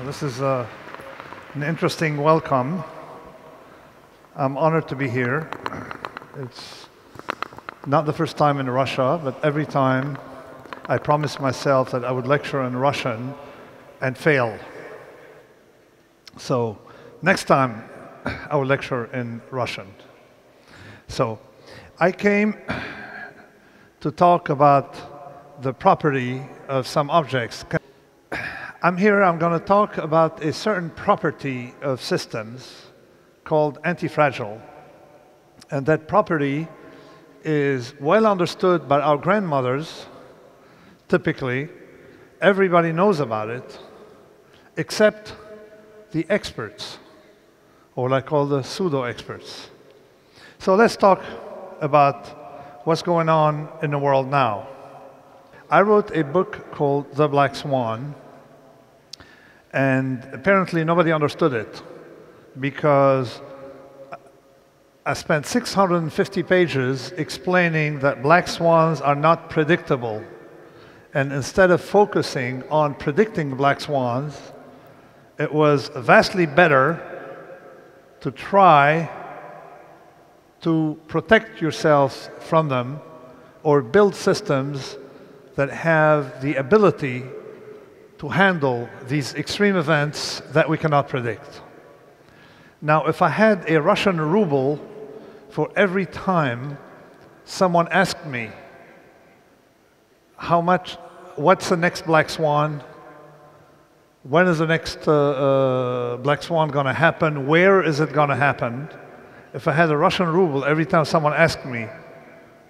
This is an interesting welcome. I'm honored to be here. It's not the first time in Russia, but every time I promised myself that I would lecture in Russian and fail. So next time I will lecture in Russian. So I came to talk about the property of some objects. I'm going to talk about a certain property of systems called antifragile. And that property is well understood by our grandmothers, typically. Everybody knows about it, except the experts, or what I call the pseudo-experts. So let's talk about what's going on in the world now. I wrote a book called The Black Swan, and apparently nobody understood it because I spent 650 pages explaining that black swans are not predictable. And instead of focusing on predicting black swans, it was vastly better to try to protect yourself from them or build systems that have the ability to handle these extreme events that we cannot predict. Now, if I had a Russian ruble for every time someone asked me what's the next black swan, when is the next black swan going to happen, where is it going to happen, if I had a Russian ruble every time someone asked me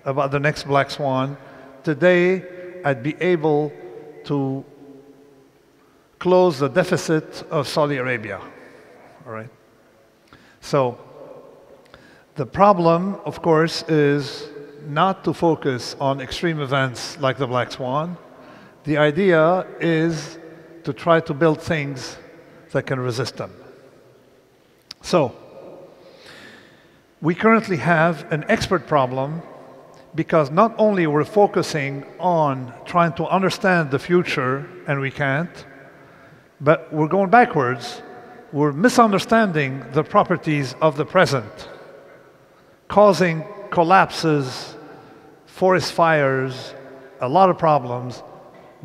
about the next black swan, today I'd be able to close the deficit of Saudi Arabia. All right. So the problem, of course, is not to focus on extreme events like the black swan. The idea is to try to build things that can resist them. So we currently have an expert problem because not only we're focusing on trying to understand the future, and we can't, but we're going backwards. We're misunderstanding the properties of the present, causing collapses, forest fires, a lot of problems,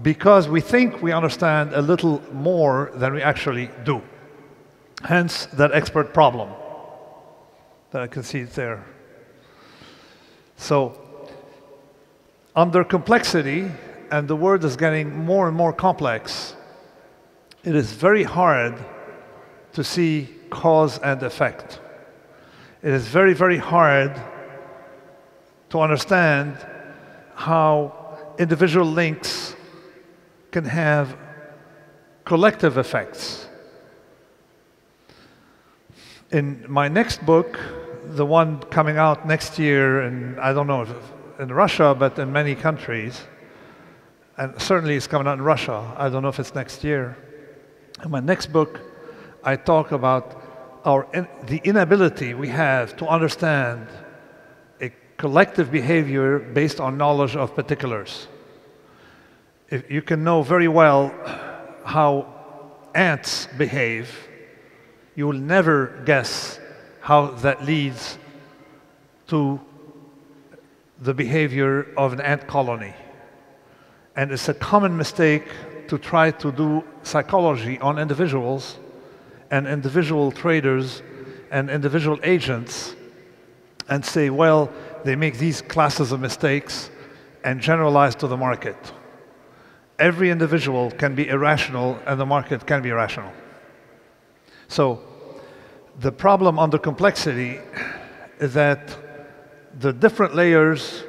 because we think we understand a little more than we actually do. Hence, that expert problem that I can see it there. So, under complexity, and the world is getting more and more complex, it is very hard to see cause and effect. It is very, very hard to understand how individual links can have collective effects. In my next book, the one coming out next year, and I don't know if in Russia, but in many countries, and certainly it's coming out in Russia, I don't know if it's next year. In my next book, I talk about the inability we have to understand a collective behavior based on knowledge of particulars. If you can know very well how ants behave, you will never guess how that leads to the behavior of an ant colony. And it's a common mistake to try to do psychology on individuals and individual traders and individual agents and say, well, they make these classes of mistakes and generalize to the market. Every individual can be irrational and the market can be rational. So the problem under complexity is that the different layers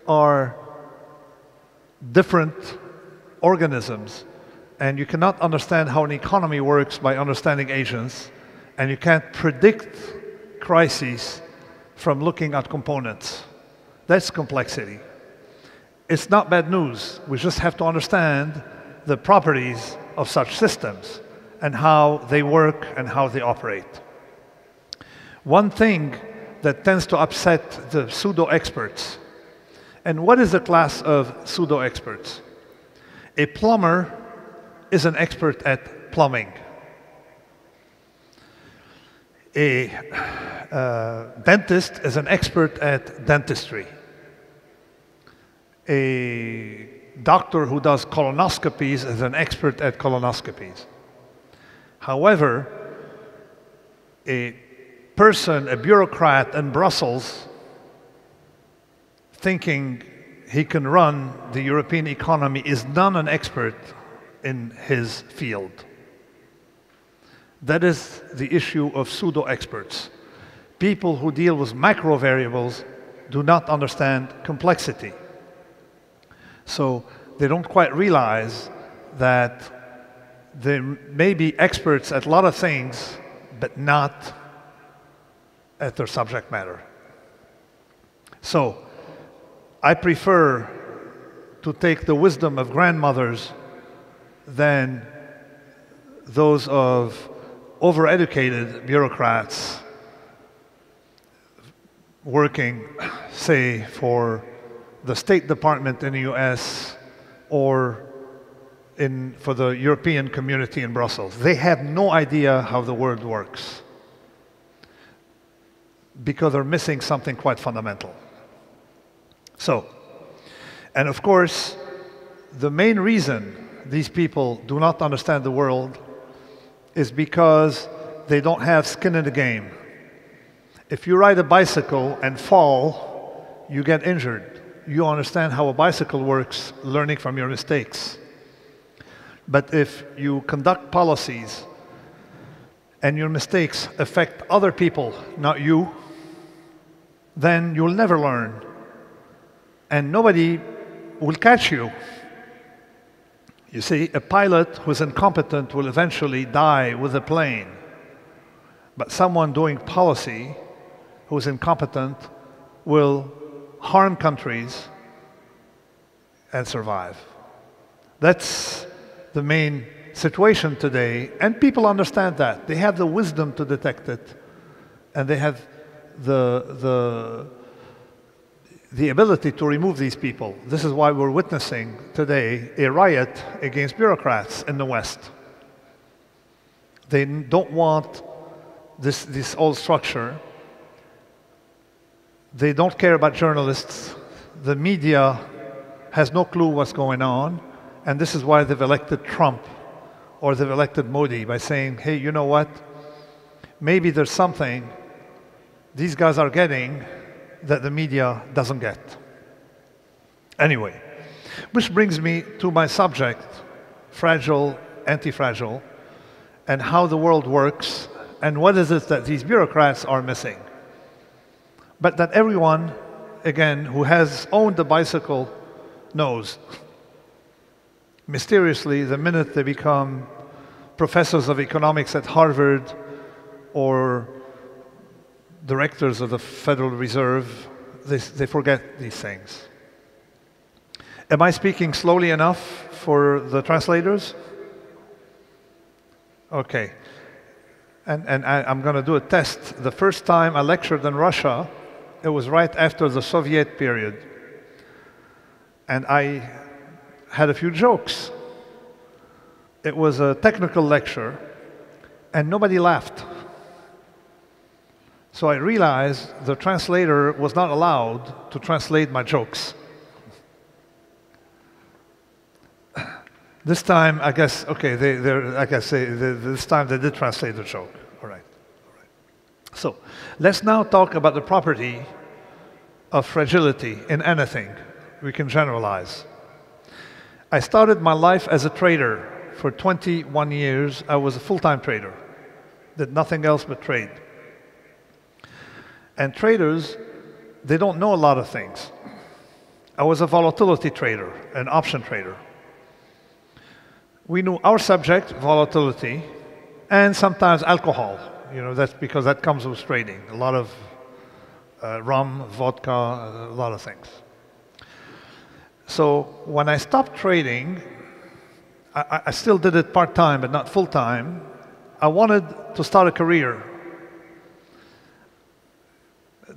are different organisms, and you cannot understand how an economy works by understanding agents, and you can't predict crises from looking at components. That's complexity. It's not bad news. We just have to understand the properties of such systems and how they work and how they operate. One thing that tends to upset the pseudo-experts, and what is the class of pseudo-experts? A plumber is an expert at plumbing. A dentist is an expert at dentistry. A doctor who does colonoscopies is an expert at colonoscopies. However, a person, a bureaucrat in Brussels, thinking he can run the European economy is not an expert in his field. That is the issue of pseudo-experts. People who deal with macro variables do not understand complexity. So they don't quite realize that they may be experts at a lot of things, but not at their subject matter. So I prefer to take the wisdom of grandmothers than those of overeducated bureaucrats working, say, for the State Department in the US or for the European community in Brussels. They have no idea how the world works because they're missing something quite fundamental. So, and of course, the main reason these people do not understand the world is because they don't have skin in the game. If you ride a bicycle and fall, you get injured. You understand how a bicycle works, learning from your mistakes. But if you conduct policies and your mistakes affect other people, not you, then you'll never learn. And nobody will catch you. You see, a pilot who's incompetent will eventually die with a plane. But someone doing policy who's incompetent will harm countries and survive. That's the main situation today, and people understand that. They have the wisdom to detect it, and they have the ability to remove these people. This is why we're witnessing today a riot against bureaucrats in the West. They don't want this old structure. They don't care about journalists. The media has no clue what's going on, and this is why they've elected Trump or they've elected Modi by saying, hey, you know what? Maybe there's something these guys are getting that the media doesn't get. Anyway, which brings me to my subject, fragile, anti-fragile, and how the world works, and what is it that these bureaucrats are missing. But that everyone, again, who has owned a bicycle knows. Mysteriously, the minute they become professors of economics at Harvard or directors of the Federal Reserve, they forget these things. Am I speaking slowly enough for the translators? Okay. And I'm going to do a test. The first time I lectured in Russia, it was right after the Soviet period. And I had a few jokes. It was a technical lecture, and nobody laughed. So I realized the translator was not allowed to translate my jokes. This time, I guess, okay, this time they did translate the joke. All right. So let's now talk about the property of fragility in anything. We can generalize. I started my life as a trader. For 21 years, I was a full-time trader. Did nothing else but trade. And traders, they don't know a lot of things. I was a volatility trader, an option trader. We knew our subject, volatility, and sometimes alcohol. You know, that's because that comes with trading. A lot of rum, vodka, a lot of things. So when I stopped trading, I still did it part-time, but not full-time. I wanted to start a career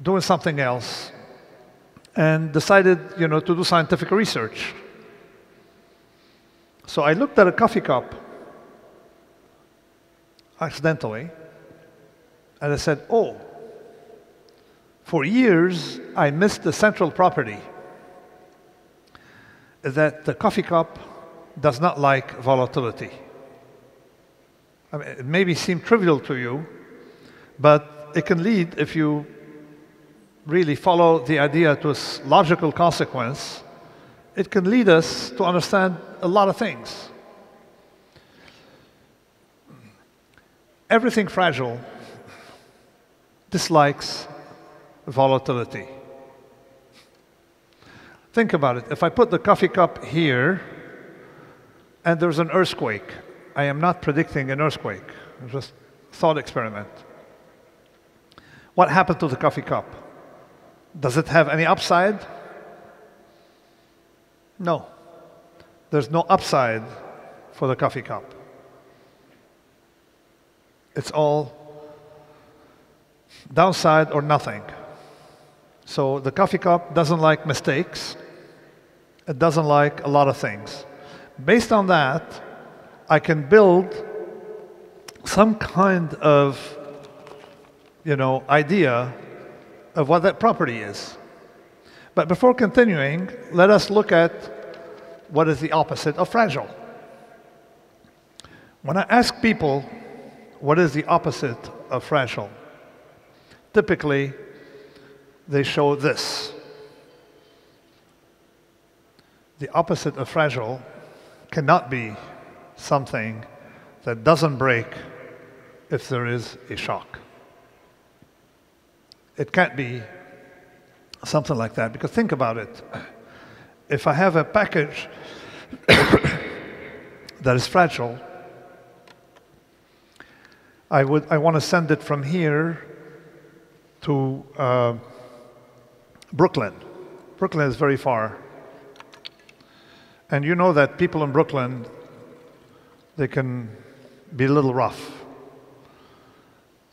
doing something else, and decided, you know, to do scientific research. So I looked at a coffee cup, accidentally, And I said, oh, for years I missed the central property that the coffee cup does not like volatility. I mean, it may seem trivial to you, but it can lead, if you really follow the idea to its logical consequence, it can lead us to understand a lot of things. Everything fragile dislikes volatility. Think about it. If I put the coffee cup here and there's an earthquake, I am not predicting an earthquake. It's just a thought experiment. What happened to the coffee cup? Does it have any upside? No. There's no upside for the coffee cup. It's all downside or nothing. So the coffee cup doesn't like mistakes. It doesn't like a lot of things. Based on that, I can build some kind of, idea of what that property is. But before continuing, let us look at what is the opposite of fragile. When I ask people what is the opposite of fragile, typically they show this. The opposite of fragile cannot be something that doesn't break if there is a shock. It can't be something like that, because think about it. If I have a package that is fragile, I want to send it from here to Brooklyn. Brooklyn is very far. And you know that people in Brooklyn, they can be a little rough.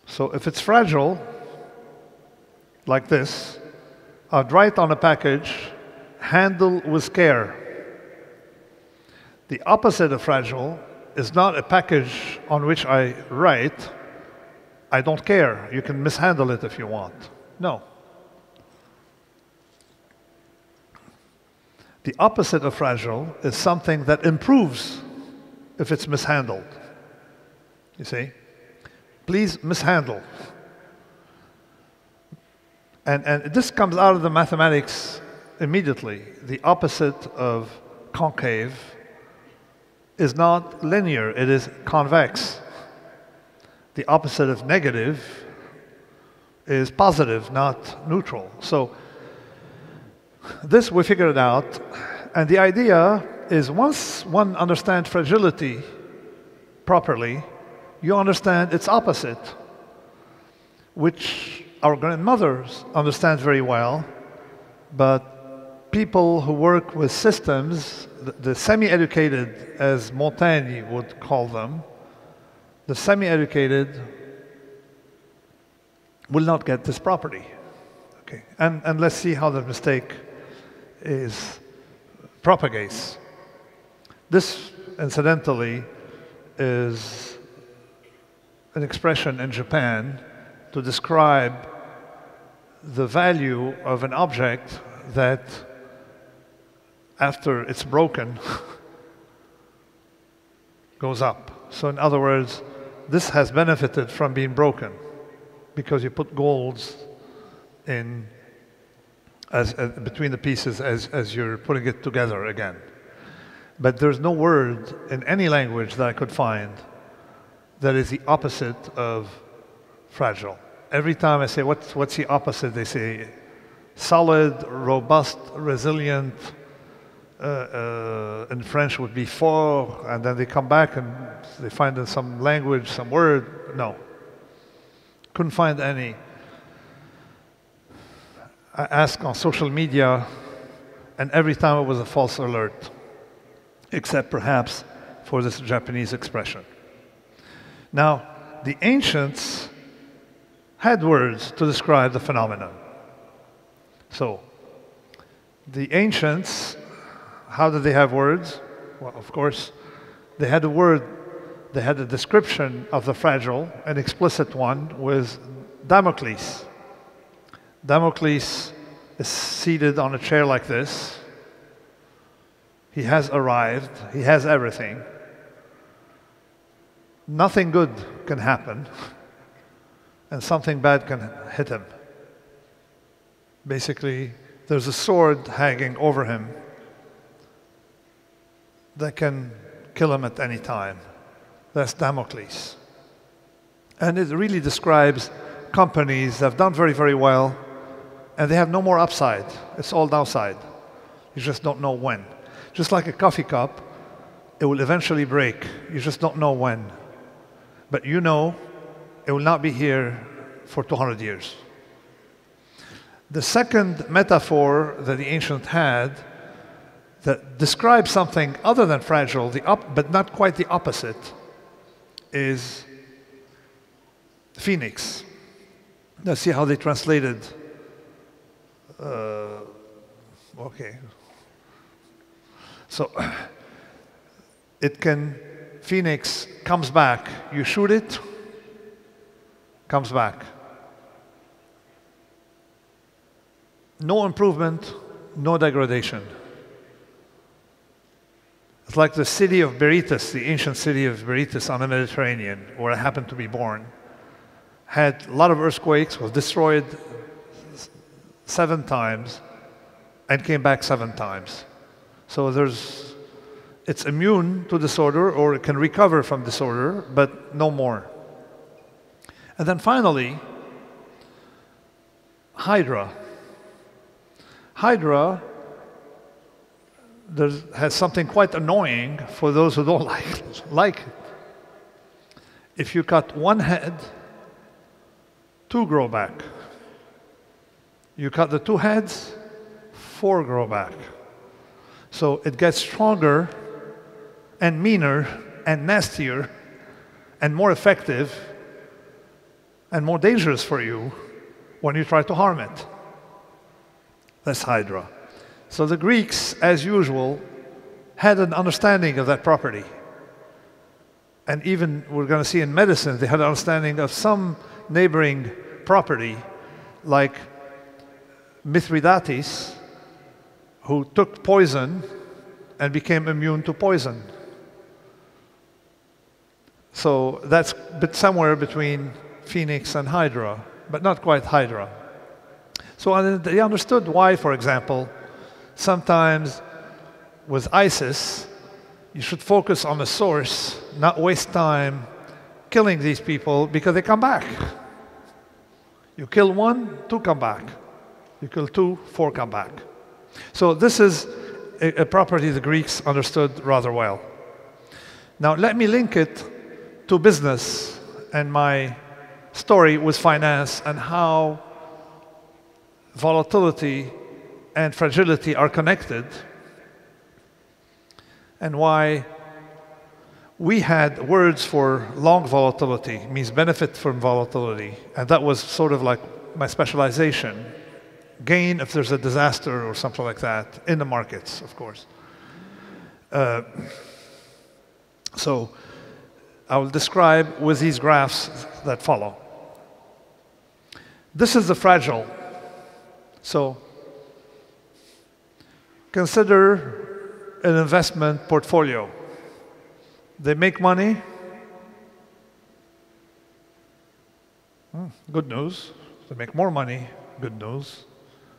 So if it's fragile, like this, I'd write on a package, handle with care. The opposite of fragile is not a package on which I write, I don't care, you can mishandle it if you want. No. The opposite of fragile is something that improves if it's mishandled. You see? Please mishandle. And this comes out of the mathematics immediately. The opposite of concave is not linear, it is convex. The opposite of negative is positive, not neutral. So this we figured out, and the idea is once one understands fragility properly, you understand its opposite, which our grandmothers understand very well, but people who work with systems, the semi-educated, as Montaigne would call them, the semi-educated will not get this property. Okay, and let's see how the mistake propagates. This, incidentally, is an expression in Japan to describe the value of an object that, after it's broken, goes up. So in other words, this has benefited from being broken because you put golds in between the pieces as you're putting it together again. But there's no word in any language that I could find that is the opposite of fragile. Every time I say, what's the opposite? They say solid, robust, resilient. In French would be fort, and then they come back and they find in some language, some word. No. Couldn't find any. I asked on social media, and every time it was a false alert, except perhaps for this Japanese expression. Now, the ancients had words to describe the phenomenon. So, the ancients, how did they have words? Well, of course, they had a word they had a description of the fragile, an explicit one, with Damocles. Damocles is seated on a chair like this. He has arrived. He has everything. Nothing good can happen, and something bad can hit him. Basically, there's a sword hanging over him that can kill him at any time. That's Damocles. And it really describes companies that have done very, very well, and they have no more upside. It's all downside. You just don't know when. Just like a coffee cup, it will eventually break. You just don't know when. But you know it will not be here for 200 years. The second metaphor that the ancient had that describes something other than fragile, but not quite the opposite, is phoenix. Let's see how they translated. Okay. So phoenix comes back. You shoot it, comes back. No improvement, no degradation. It's like the city of Berytus, the ancient city of Berytus on the Mediterranean, where I happened to be born. Had a lot of earthquakes, was destroyed 7 times, and came back 7 times. So it's immune to disorder, or it can recover from disorder, but no more. And then finally, Hydra. Hydra has something quite annoying for those who don't like it. If you cut one head, 2 grow back. You cut the 2 heads, 4 grow back. So it gets stronger and meaner and nastier and more effective and more dangerous for you when you try to harm it. That's Hydra. So the Greeks, as usual, had an understanding of that property. And even, we're going to see in medicine, they had an understanding of some neighboring property, like Mithridates, who took poison and became immune to poison. So that's somewhere between Phoenix and Hydra, but not quite Hydra. So they understood why, for example, sometimes with ISIS, you should focus on the source, not waste time killing these people, because they come back. You kill 1, 2 come back. You kill 2, 4 come back. So this is a property the Greeks understood rather well. Now let me link it to business and my story with finance and how volatility and fragility are connected, and why we had words for long volatility, means benefit from volatility, and that was sort of like my specialization. Gain if there's a disaster or something like that, in the markets, of course. So I will describe with these graphs that follow. This is the fragile. So consider an investment portfolio. They make money. Good news. They make more money. Good news.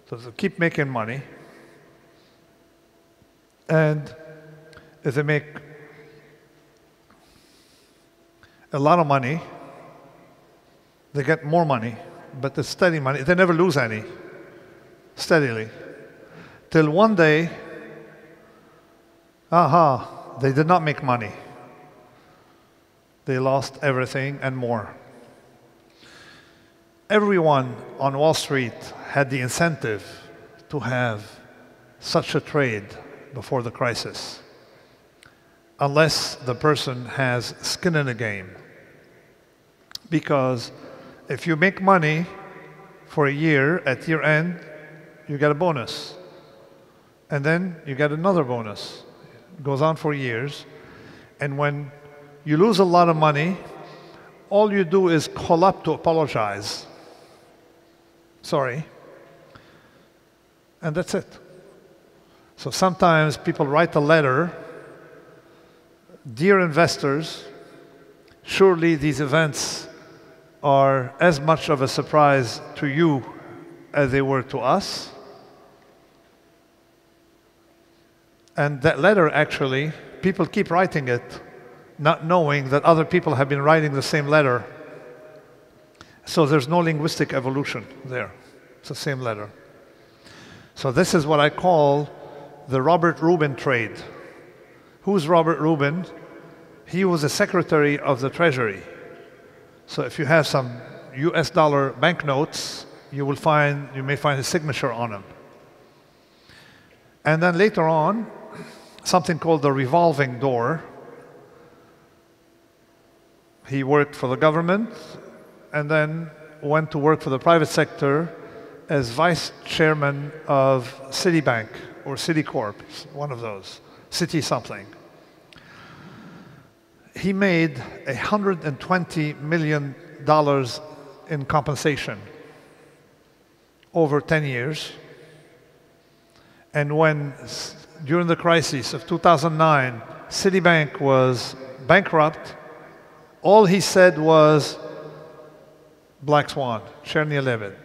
So they keep making money. And if they make a lot of money, they get more money, but it's steady money. They never lose any, steadily. Till one day, they did not make money. They lost everything and more. Everyone on Wall Street had the incentive to have such a trade before the crisis, unless the person has skin in the game. Because if you make money for a year, at year end, you get a bonus. And then you get another bonus. It goes on for years. And when you lose a lot of money, all you do is call up to apologize. Sorry. And that's it. So sometimes people write a letter, dear investors, surely these events are as much of a surprise to you as they were to us. And that letter, actually, people keep writing it, not knowing that other people have been writing the same letter. So there's no linguistic evolution there. It's the same letter. So this is what I call the Robert Rubin trade. Who's Robert Rubin? He was a secretary of the Treasury. So if you have some US dollar banknotes, you may find his signature on them. And then later on, something called the revolving door. He worked for the government and then went to work for the private sector as vice chairman of Citibank or Citicorp, one of those, Citi something. He made $120 million in compensation over 10 years. And when, during the crisis of 2009, Citibank was bankrupt, all he said was, black swan, Cherny Levit.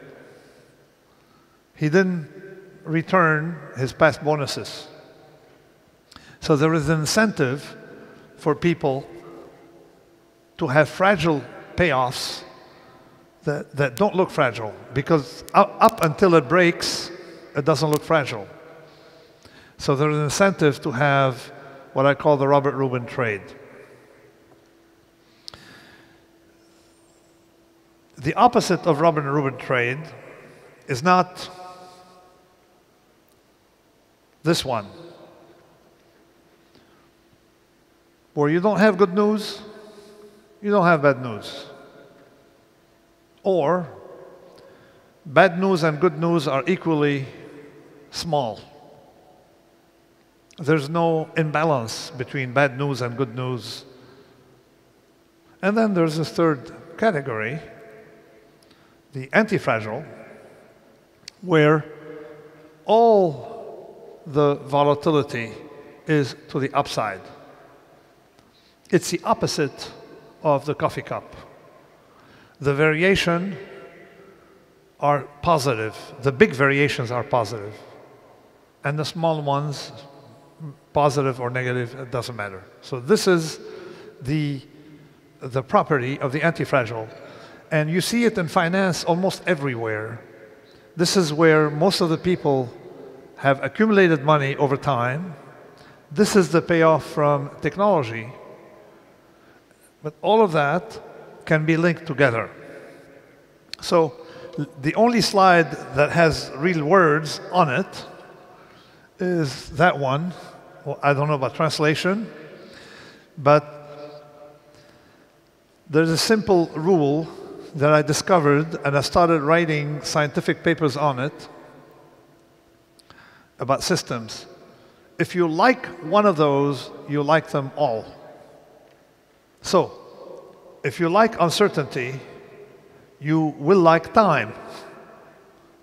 He didn't return his past bonuses. So there is an incentive for people to have fragile payoffs that don't look fragile, because up until it breaks, it doesn't look fragile. So there's an incentive to have what I call the Robert Rubin trade. The opposite of Robert Rubin trade is not this one, where you don't have good news, you don't have bad news. Or bad news and good news are equally small. There's no imbalance between bad news and good news. And then there's this third category, the anti-fragile, where all the volatility is to the upside. It's the opposite of the coffee cup. The variation are positive. The big variations are positive. And the small ones, positive or negative, it doesn't matter. So this is the property of the anti-fragile. And you see it in finance almost everywhere. This is where most of the people have accumulated money over time. This is the payoff from technology. But all of that can be linked together. So the only slide that has real words on it is that one. Well, I don't know about translation, but there's a simple rule that I discovered, and I started writing scientific papers on it about systems. If you like one of those, you like them all. So, if you like uncertainty, you will like time.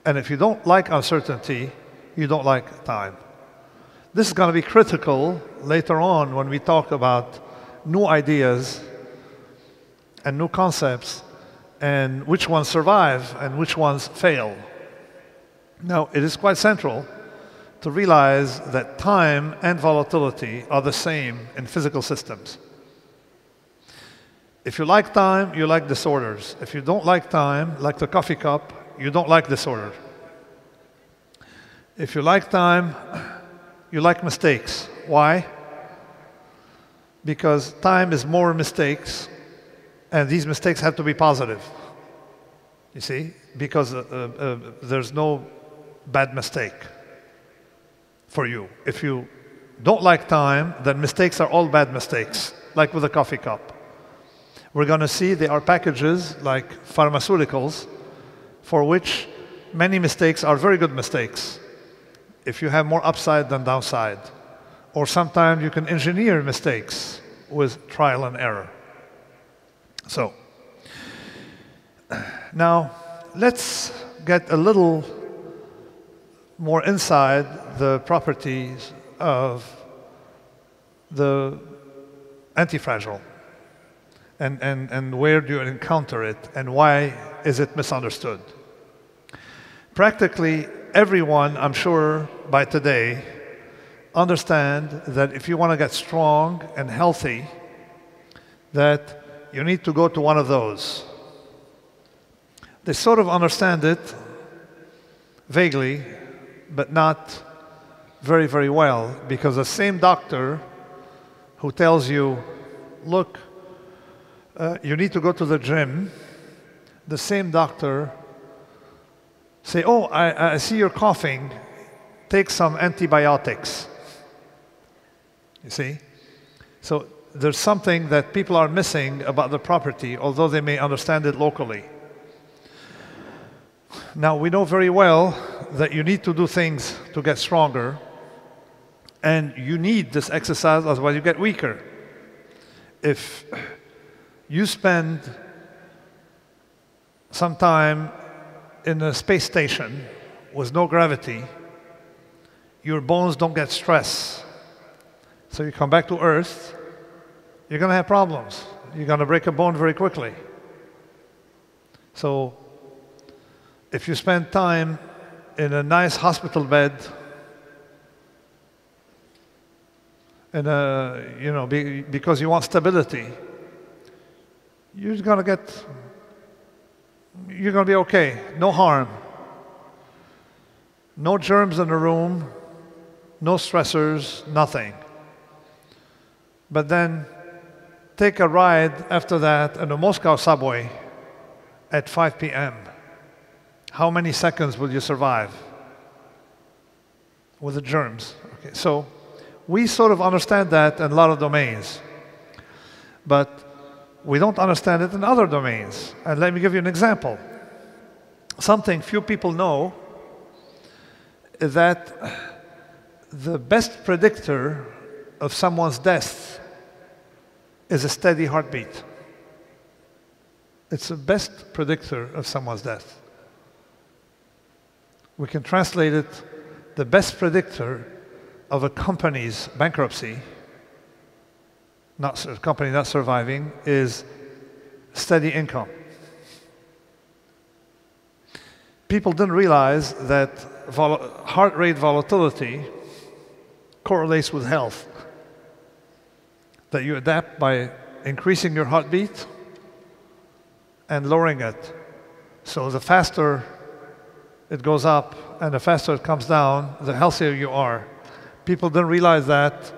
And if you don't like uncertainty, you don't like time. This is going to be critical later on when we talk about new ideas and new concepts and which ones survive and which ones fail. Now, it is quite central to realize that time and volatility are the same in physical systems. If you like time, you like disorders. If you don't like time, like the coffee cup, you don't like disorder. If you like time, you like mistakes. Why? Because time is more mistakes, and these mistakes have to be positive. You see? Because there's no bad mistake for you. If you don't like time, then mistakes are all bad mistakes, like with a coffee cup. We're going to see there are packages like pharmaceuticals for which many mistakes are very good mistakes if you have more upside than downside. Or sometimes you can engineer mistakes with trial and error. So, now let's get a little more inside the properties of the antifragile. And where do you encounter it, and why is it misunderstood? Practically everyone, I'm sure, by today, understand that if you want to get strong and healthy, that you need to go to one of those. They sort of understand it vaguely, but not very, very well, because the same doctor who tells you, look, you need to go to the gym, the same doctor say, oh, I see you're coughing, take some antibiotics. You see? So there's something that people are missing about the property, although they may understand it locally. Now, we know very well that you need to do things to get stronger, and you need this exercise, otherwise you get weaker. If you spend some time in a space station with no gravity, your bones don't get stress. So you come back to Earth, you're going to have problems. You're going to break a bone very quickly. So if you spend time in a nice hospital bed, in a, because you want stability, you're going to be okay, no harm. No germs in the room, no stressors, nothing. But then take a ride after that in a Moscow subway at 5 p.m. How many seconds will you survive with the germs? Okay, so we sort of understand that in a lot of domains, but we don't understand it in other domains. And let me give you an example. Something few people know is that the best predictor of someone's death is a steady heartbeat. It's the best predictor of someone's death. We can translate it, the best predictor of a company's bankruptcy, a company not surviving, is steady income. People didn't realize that heart rate volatility correlates with health. That you adapt by increasing your heartbeat and lowering it. So the faster it goes up and the faster it comes down, the healthier you are. People didn't realize that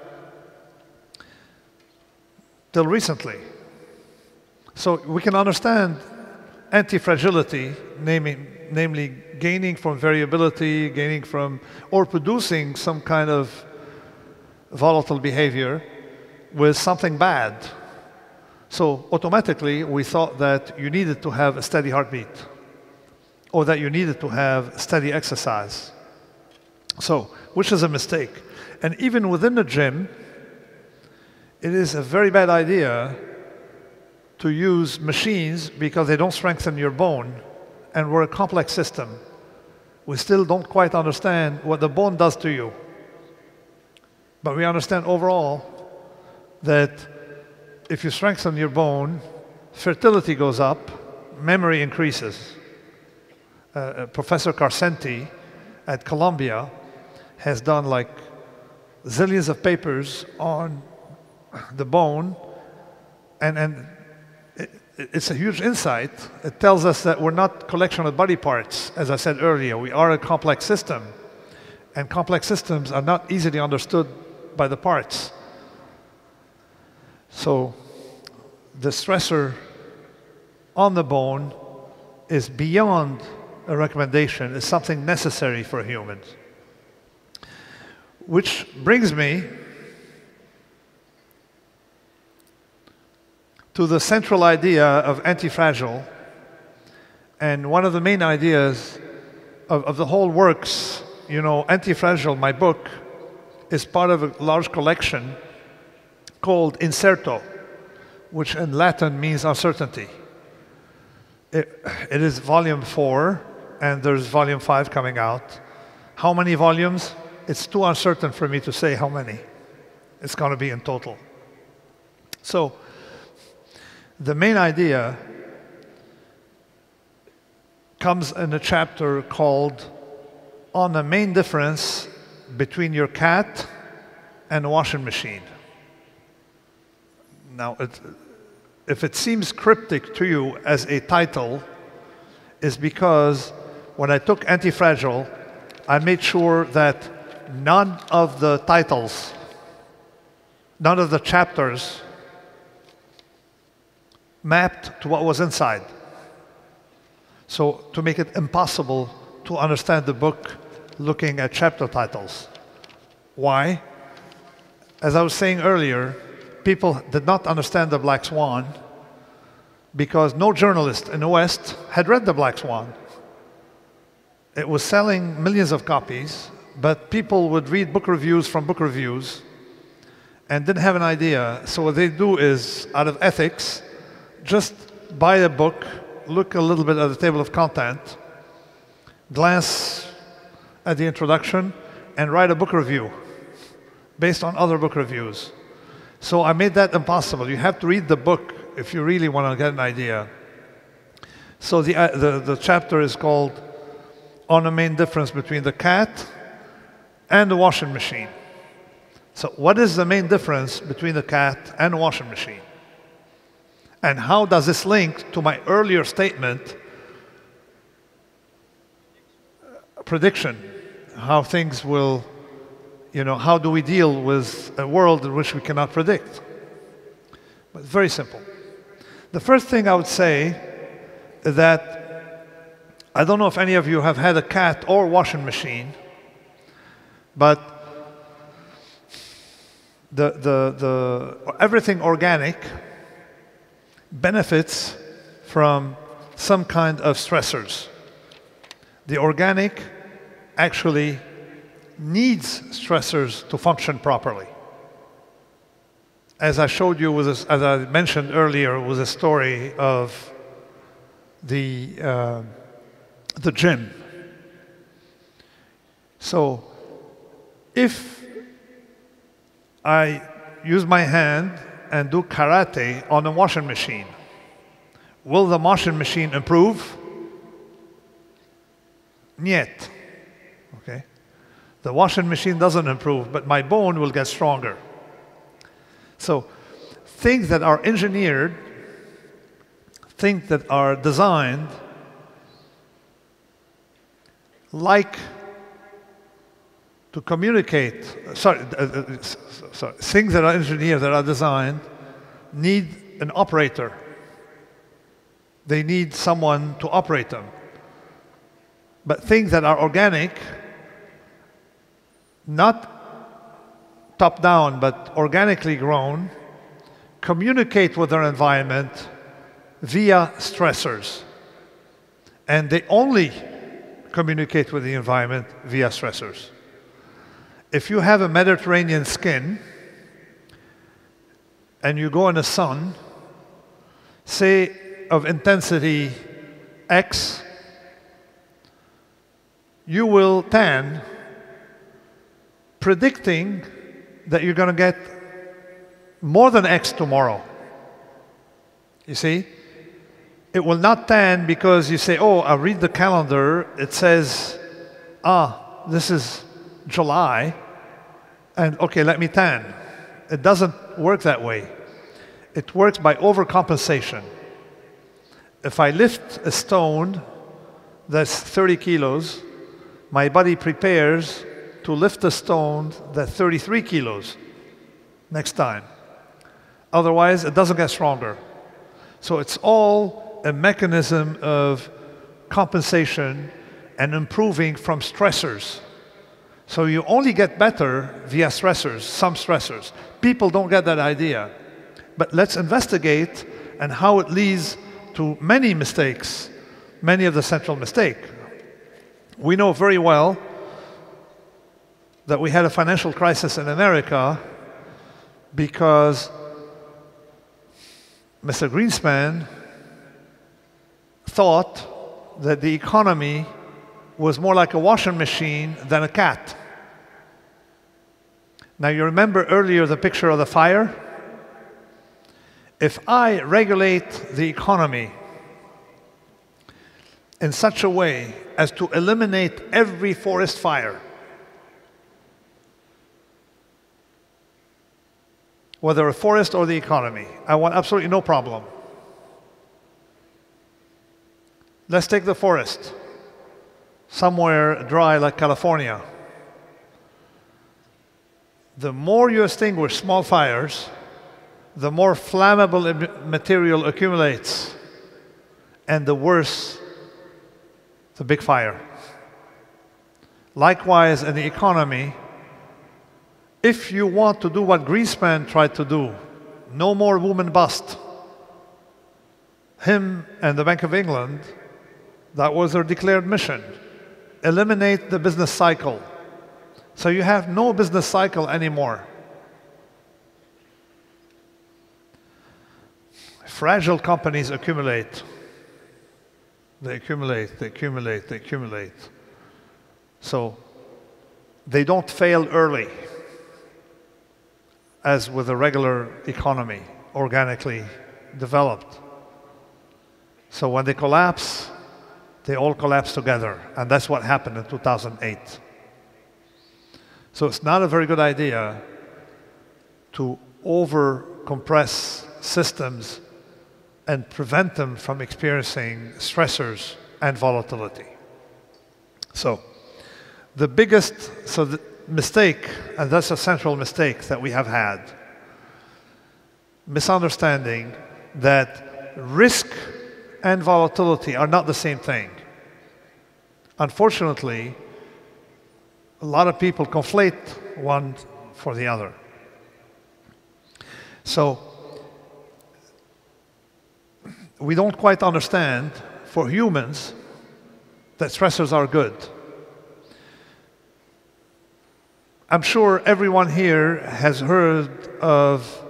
till recently. So we can understand anti-fragility, namely gaining from variability, gaining from, or producing some kind of volatile behavior with something bad. So automatically we thought that you needed to have a steady heartbeat, or that you needed to have steady exercise. So, which is a mistake. And even within the gym, it is a very bad idea to use machines because they don't strengthen your bone, and we're a complex system. We still don't quite understand what the bone does to you. But we understand overall that if you strengthen your bone, fertility goes up, memory increases. Professor Carcenti at Columbia has done like zillions of papers on the bone, and it's a huge insight. It tells us that we're not a collection of body parts, as I said earlier. We are a complex system, and complex systems are not easily understood by the parts. So the stressor on the bone is beyond a recommendation, is something necessary for humans. Which brings me to the central idea of antifragile. And one of the main ideas of the whole works, Antifragile, my book, is part of a large collection called incerto, which in Latin means uncertainty. It is volume 4, and there's volume 5 coming out. How many volumes? It's too uncertain for me to say how many it's going to be in total. So the main idea comes in a chapter called On the Main Difference Between Your Cat and a Washing Machine. Now, if it seems cryptic to you as a title, is because when I took Antifragile, I made sure that none of the titles, none of the chapters mapped to what was inside. So to make it impossible to understand the book looking at chapter titles. Why? As I was saying earlier, people did not understand the Black Swan because no journalist in the West had read the Black Swan. It was selling millions of copies, but people would read book reviews from book reviews and didn't have an idea. So what they do is, out of ethics, just buy a book, look a little bit at the table of content, glance at the introduction, and write a book review based on other book reviews. So I made that impossible. You have to read the book if you really want to get an idea. So the chapter is called On the Main Difference Between the Cat and the Washing Machine. So what is the main difference between the cat and the washing machine? And how does this link to my earlier statement, prediction, how things will, how do we deal with a world in which we cannot predict? But it's very simple. The first thing I would say is that I don't know if any of you have had a cat or washing machine, but everything organic benefits from some kind of stressors. The organic actually needs stressors to function properly. As I showed you, as I mentioned earlier, was a story of the gym. So if I use my hand and do karate on a washing machine, will the washing machine improve? Niet. Okay? The washing machine doesn't improve, but my bone will get stronger. So things that are engineered, things that are designed, like to communicate, things that are engineered, that are designed, need an operator. They need someone to operate them. But things that are organic, not top down, but organically grown, communicate with their environment via stressors. And they only communicate with the environment via stressors. If you have a Mediterranean skin and you go in the sun, say of intensity X, you will tan, predicting that you're going to get more than X tomorrow. You see? It will not tan because you say, oh, I read the calendar, it says, this is July, and okay, let me tan. It doesn't work that way. It works by overcompensation. If I lift a stone that's 30 kilos, my body prepares to lift a stone that's 33 kilos next time. Otherwise, it doesn't get stronger. So it's all a mechanism of compensation and improving from stressors. So you only get better via stressors, some stressors. People don't get that idea. But let's investigate and how it leads to many mistakes, many of the central mistakes. We know very well that we had a financial crisis in America because Mr. Greenspan thought that the economy was more like a washing machine than a cat. Now, you remember earlier the picture of the fire? If I regulate the economy in such a way as to eliminate every forest fire, whether a forest or the economy, I want absolutely no problem. Let's take the forest, somewhere dry like California. The more you extinguish small fires, the more flammable material accumulates, and the worse the big fire. Likewise, in the economy, if you want to do what Greenspan tried to do, no more boom and bust. Him and the Bank of England, that was their declared mission. Eliminate the business cycle. So you have no business cycle anymore. Fragile companies accumulate. They accumulate, they accumulate, they accumulate. So they don't fail early, as with a regular economy, organically developed. So when they collapse, they all collapse together. And that's what happened in 2008. So it's not a very good idea to over-compress systems and prevent them from experiencing stressors and volatility. So the mistake, and that's a central mistake that we have had, misunderstanding that risk and volatility are not the same thing. Unfortunately, a lot of people conflate one for the other. So we don't quite understand, for humans, that stressors are good. I'm sure everyone here has heard of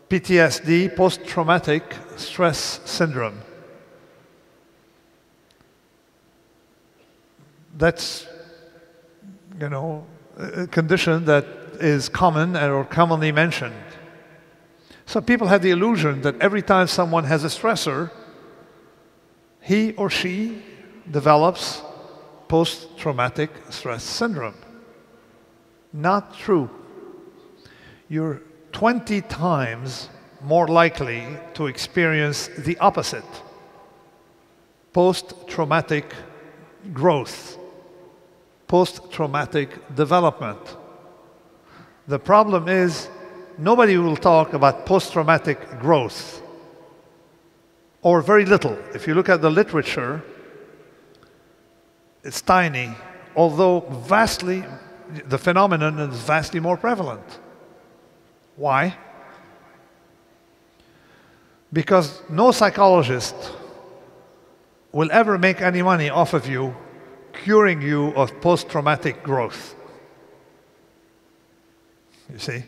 PTSD, post-traumatic stress syndrome. That's, a condition that is common or commonly mentioned. So people have the illusion that every time someone has a stressor, he or she develops post-traumatic stress syndrome. Not true. You're 20 times more likely to experience the opposite, post-traumatic growth, post-traumatic development. The problem is nobody will talk about post-traumatic growth, or very little. If you look at the literature, it's tiny, although the phenomenon is vastly more prevalent. Why? Because no psychologist will ever make any money off of you curing you of post-traumatic growth. You see?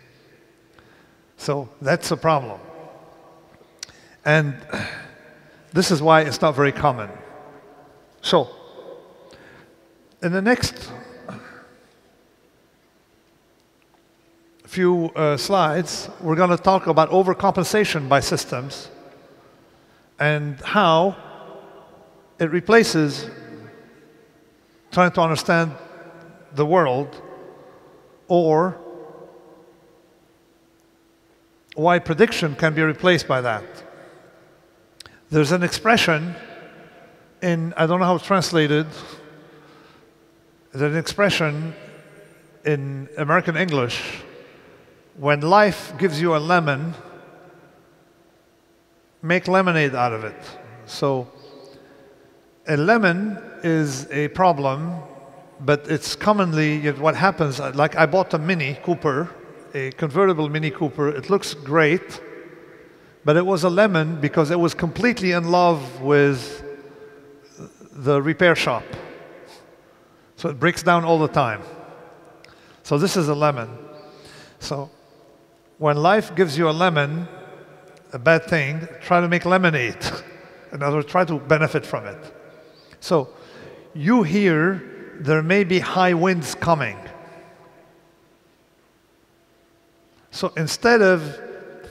So that's a problem. And this is why it's not very common. So, in the next few slides, we're going to talk about overcompensation by systems and how it replaces trying to understand the world, or why prediction can be replaced by that. There's an expression I don't know how it's translated, there's an expression in American English: when life gives you a lemon, make lemonade out of it. So a lemon is a problem, but it's commonly what happens. Like, I bought a Mini Cooper, a convertible Mini Cooper. It looks great, but it was a lemon because it was completely in love with the repair shop. So it breaks down all the time. So this is a lemon. So When life gives you a lemon, a bad thing, try to make lemonade. In other words, try to benefit from it. So you hear there may be high winds coming. So instead of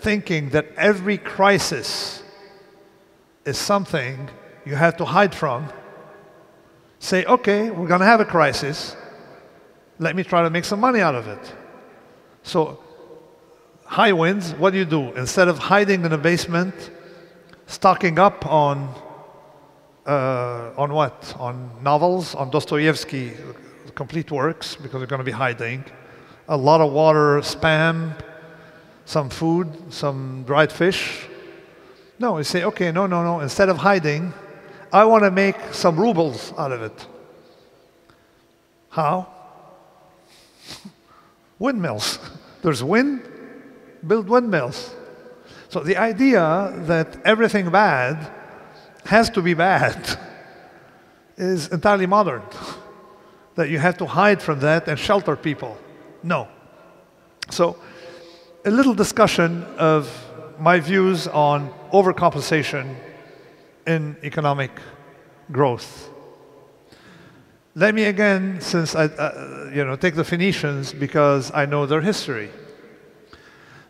thinking that every crisis is something you have to hide from, say, okay, we're going to have a crisis. Let me try to make some money out of it. So high winds, what do? Instead of hiding in a basement, stocking up on what? On novels, on Dostoevsky, complete works, because you're going to be hiding. A lot of water, Spam, some food, some dried fish. No, you say, okay, no. Instead of hiding, I want to make some rubles out of it. How? Windmills. There's wind, build windmills. So the idea that everything bad has to be bad is entirely modern. That you have to hide from that and shelter people. No. So a little discussion of my views on overcompensation in economic growth. Let me again, since I take the Phoenicians because I know their history.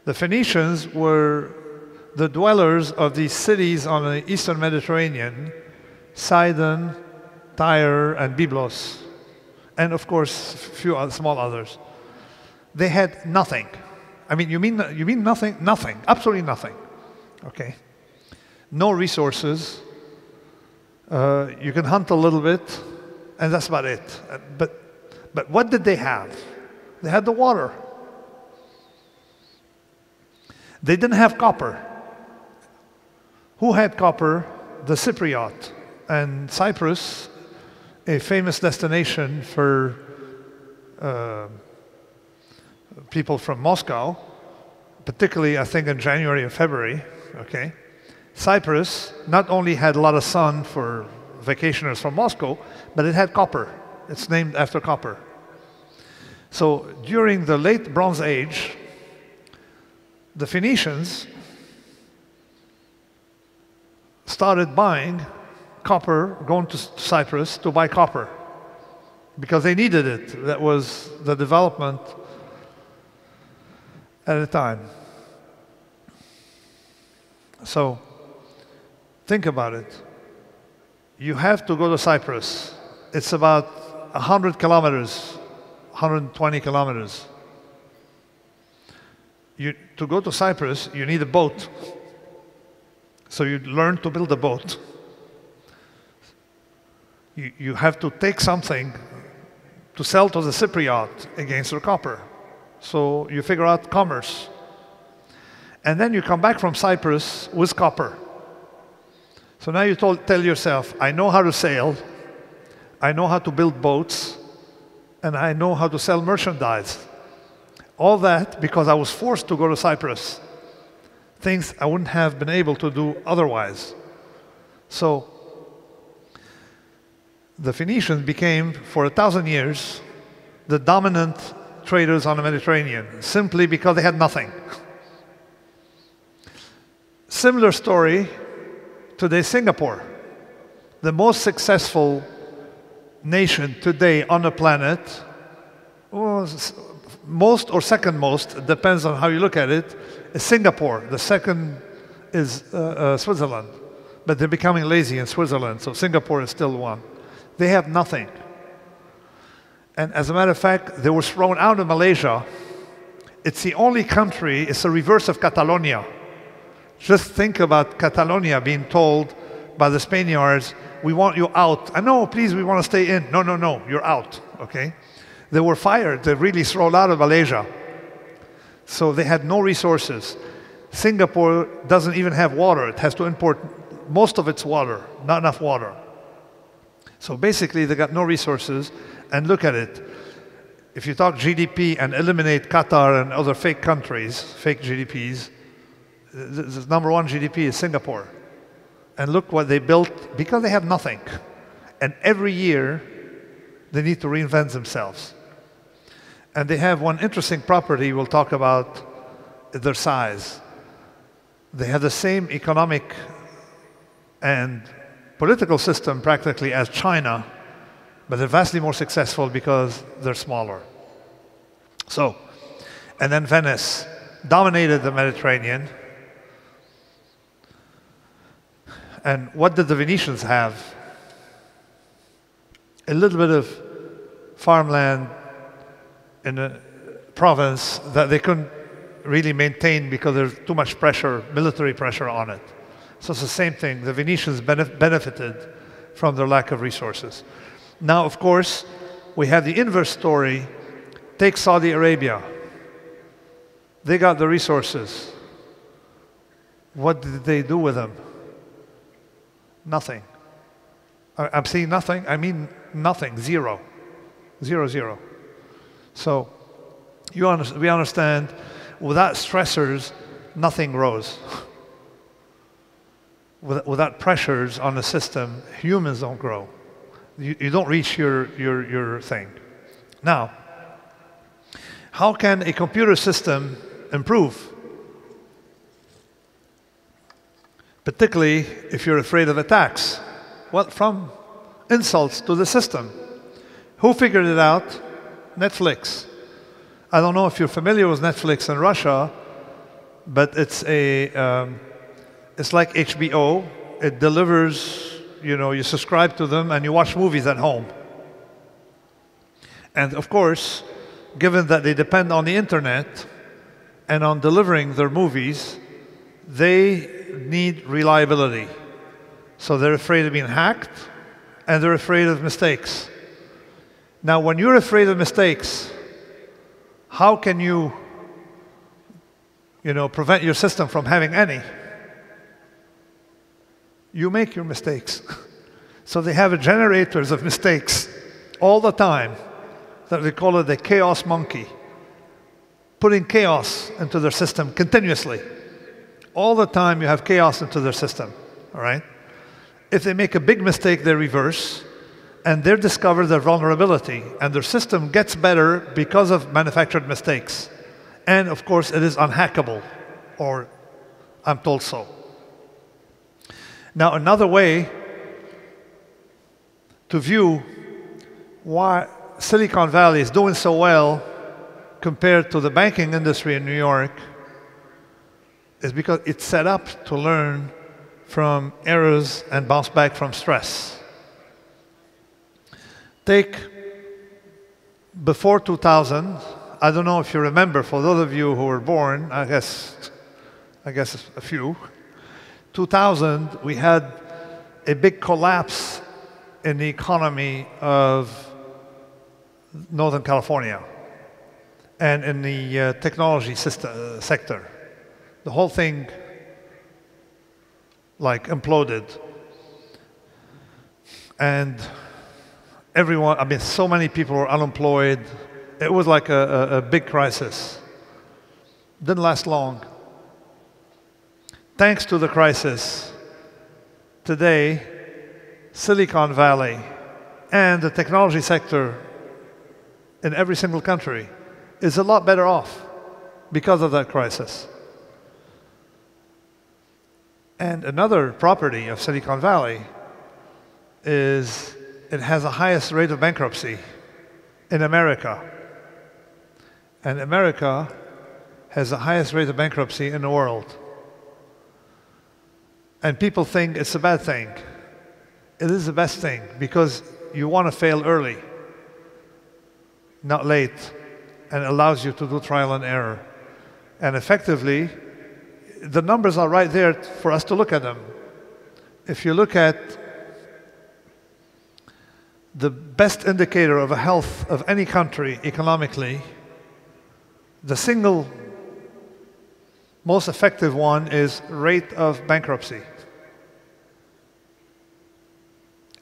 The Phoenicians were the dwellers of these cities on the eastern Mediterranean, Sidon, Tyre, and Byblos, and of course, a few small others. They had nothing. I mean, you mean nothing? Nothing, absolutely nothing. Okay, no resources. You can hunt a little bit, and that's about it. But what did they have? They had the water. They didn't have copper. Who had copper? The Cypriot. And Cyprus, a famous destination for people from Moscow, particularly I think in January or February, okay? Cyprus not only had a lot of sun for vacationers from Moscow, but it had copper. It's named after copper. So during the late Bronze Age, the Phoenicians started buying copper, going to Cyprus to buy copper because they needed it. That was the development at the time. So think about it. You have to go to Cyprus. It's about 100 kilometers, 120 kilometers. To go to Cyprus, you need a boat. So you learn to build a boat. You have to take something to sell to the Cypriot against their copper. So you figure out commerce. And then you come back from Cyprus with copper. So now you tell yourself, I know how to sail, I know how to build boats, and I know how to sell merchandise. All that because I was forced to go to Cyprus. Things I wouldn't have been able to do otherwise. So the Phoenicians became, for 1,000 years, the dominant traders on the Mediterranean, simply because they had nothing. Similar story today, Singapore. The most successful nation today on the planet, most or second most, depends on how you look at it, is Singapore. The second is Switzerland. But they're becoming lazy in Switzerland, so Singapore is still one. They have nothing. And as a matter of fact, they were thrown out of Malaysia. It's the only country, it's the reverse of Catalonia. Just think about Catalonia being told by the Spaniards, we want you out. No, please, we want to stay in. No, you're out, okay? They were fired, they really thrown out of Malaysia. So they had no resources. Singapore doesn't even have water. It has to import most of its water, not enough water. So basically, they got no resources. And look at it. If you talk GDP and eliminate Qatar and other fake countries, fake GDPs, the number one GDP is Singapore. And look what they built, because they have nothing. And every year, they need to reinvent themselves. And they have one interesting property we'll talk about their size. They have the same economic and political system practically as China, but they're vastly more successful because they're smaller. So, and then Venice dominated the Mediterranean. And what did the Venetians have? A little bit of farmland in a province that they couldn't really maintain because there's too much pressure, military pressure on it. So it's the same thing. The Venetians benefited from their lack of resources. Now, of course, we have the inverse story. Take Saudi Arabia. They got the resources. What did they do with them? Nothing. I'm saying nothing, I mean nothing, zero. Zero, zero. So we understand without stressors, nothing grows. Without pressures on the system, humans don't grow. You don't reach your thing. Now, how can a computer system improve? Particularly if you're afraid of attacks. Well, from insults to the system. Who figured it out? Netflix. I don't know if you're familiar with Netflix in Russia, but it's like HBO. It delivers, you subscribe to them and you watch movies at home. And of course, given that they depend on the internet and on delivering their movies, they need reliability. So they're afraid of being hacked and they're afraid of mistakes. Now, when you're afraid of mistakes, how can you, prevent your system from having any? You make your mistakes. So they have generators of mistakes all the time that they call it the chaos monkey, putting chaos into their system continuously. All the time you have chaos into their system, all right? If they make a big mistake, they reverse, and they discover their vulnerability, and their system gets better because of manufactured mistakes. And of course, it is unhackable, or I'm told so. Now, another way to view why Silicon Valley is doing so well compared to the banking industry in New York is because it's set up to learn from errors and bounce back from stress. Take before 2000, I don't know if you remember, for those of you who were born, I guess a few, 2000, we had a big collapse in the economy of Northern California and in the technology sector. The whole thing imploded. And everyone, so many people were unemployed. It was like a big crisis. Didn't last long. Thanks to the crisis, today, Silicon Valley and the technology sector in every single country is a lot better off because of that crisis. And another property of Silicon Valley is it has the highest rate of bankruptcy in America. And America has the highest rate of bankruptcy in the world. And people think it's a bad thing. It is the best thing because you want to fail early, not late, and it allows you to do trial and error. And effectively, the numbers are right there for us to look at them. If you look at the best indicator of a health of any country economically, the single most effective one is rate of bankruptcy.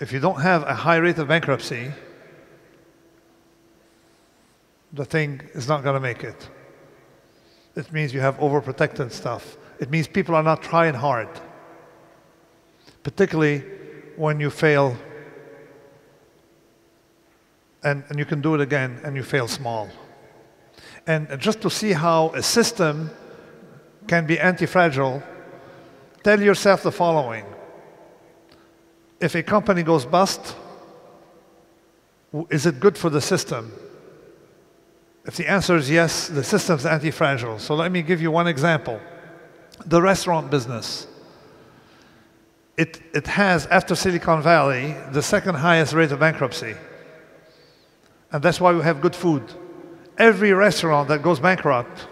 If you don't have a high rate of bankruptcy, the thing is not going to make it. It means you have overprotected stuff. It means people are not trying hard, particularly when you fail and you can do it again and you fail small. And just to see how a system can be anti-fragile, tell yourself the following. If a company goes bust, is it good for the system? If the answer is yes, the system's anti-fragile. So let me give you one example. The restaurant business. It has, after Silicon Valley, the second highest rate of bankruptcy. And that's why we have good food. Every restaurant that goes bankrupt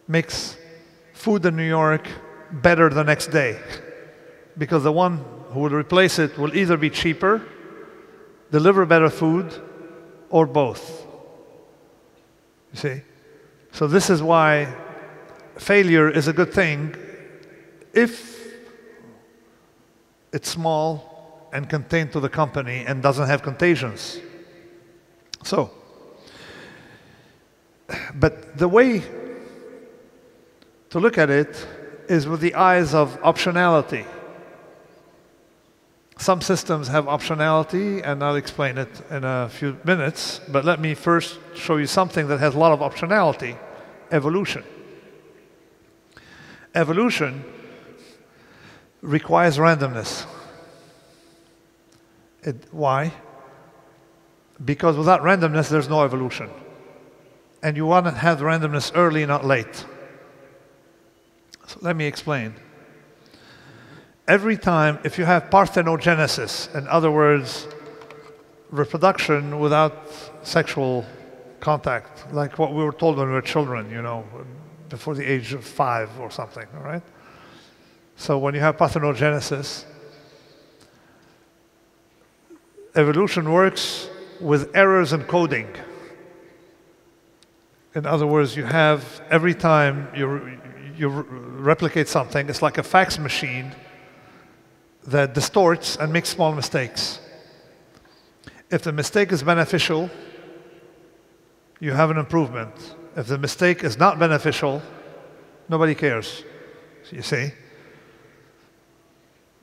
makes food in New York better the next day. Because the one who will replace it will either be cheaper, deliver better food, or both. You see? So this is why failure is a good thing if it's small and contained to the company and doesn't have contagions. So, but the way to look at it is with the eyes of optionality. Some systems have optionality, and I'll explain it in a few minutes, but let me first show you something that has a lot of optionality: evolution. Evolution requires randomness. Why? Because without randomness, there's no evolution. And you want to have randomness early, not late. So let me explain. Every time, if you have parthenogenesis, in other words, reproduction without sexual contact, like what we were told when we were children, you know, before the age of 5 or something, all right? So when you have parthenogenesis, evolution works with errors in coding. In other words, you have, every time you replicate something, it's like a fax machine that distorts and makes small mistakes. If the mistake is beneficial, you have an improvement. If the mistake is not beneficial, nobody cares, you see?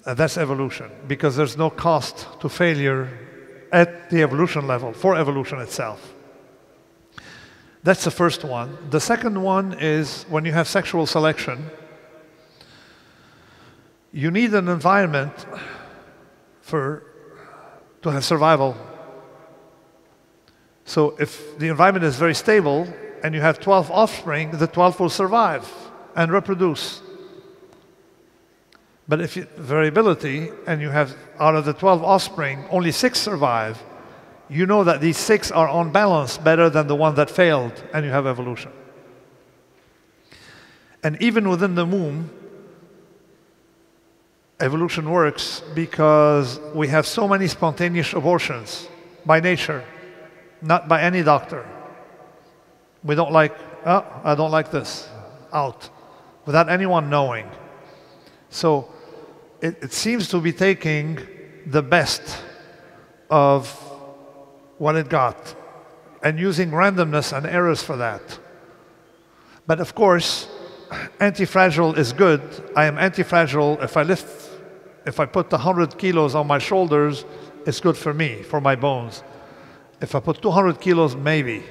And that's evolution, because there's no cost to failure at the evolution level, for evolution itself. That's the first one. The second one is when you have sexual selection, you need an environment to have survival. So if the environment is very stable and you have 12 offspring, the 12 will survive and reproduce. But if you variability and you have out of the 12 offspring, only 6 survive, you know that these 6 are on balance better than the one that failed, and you have evolution. And even within the womb, evolution works because we have so many spontaneous abortions by nature, not by any doctor. We don't like, oh, I don't like this, out, without anyone knowing. So it seems to be taking the best of what it got and using randomness and errors for that. But of course, anti-fragile is good. I am anti-fragile. If I put 100 kilos on my shoulders, it's good for me, for my bones. If I put 200 kilos, maybe.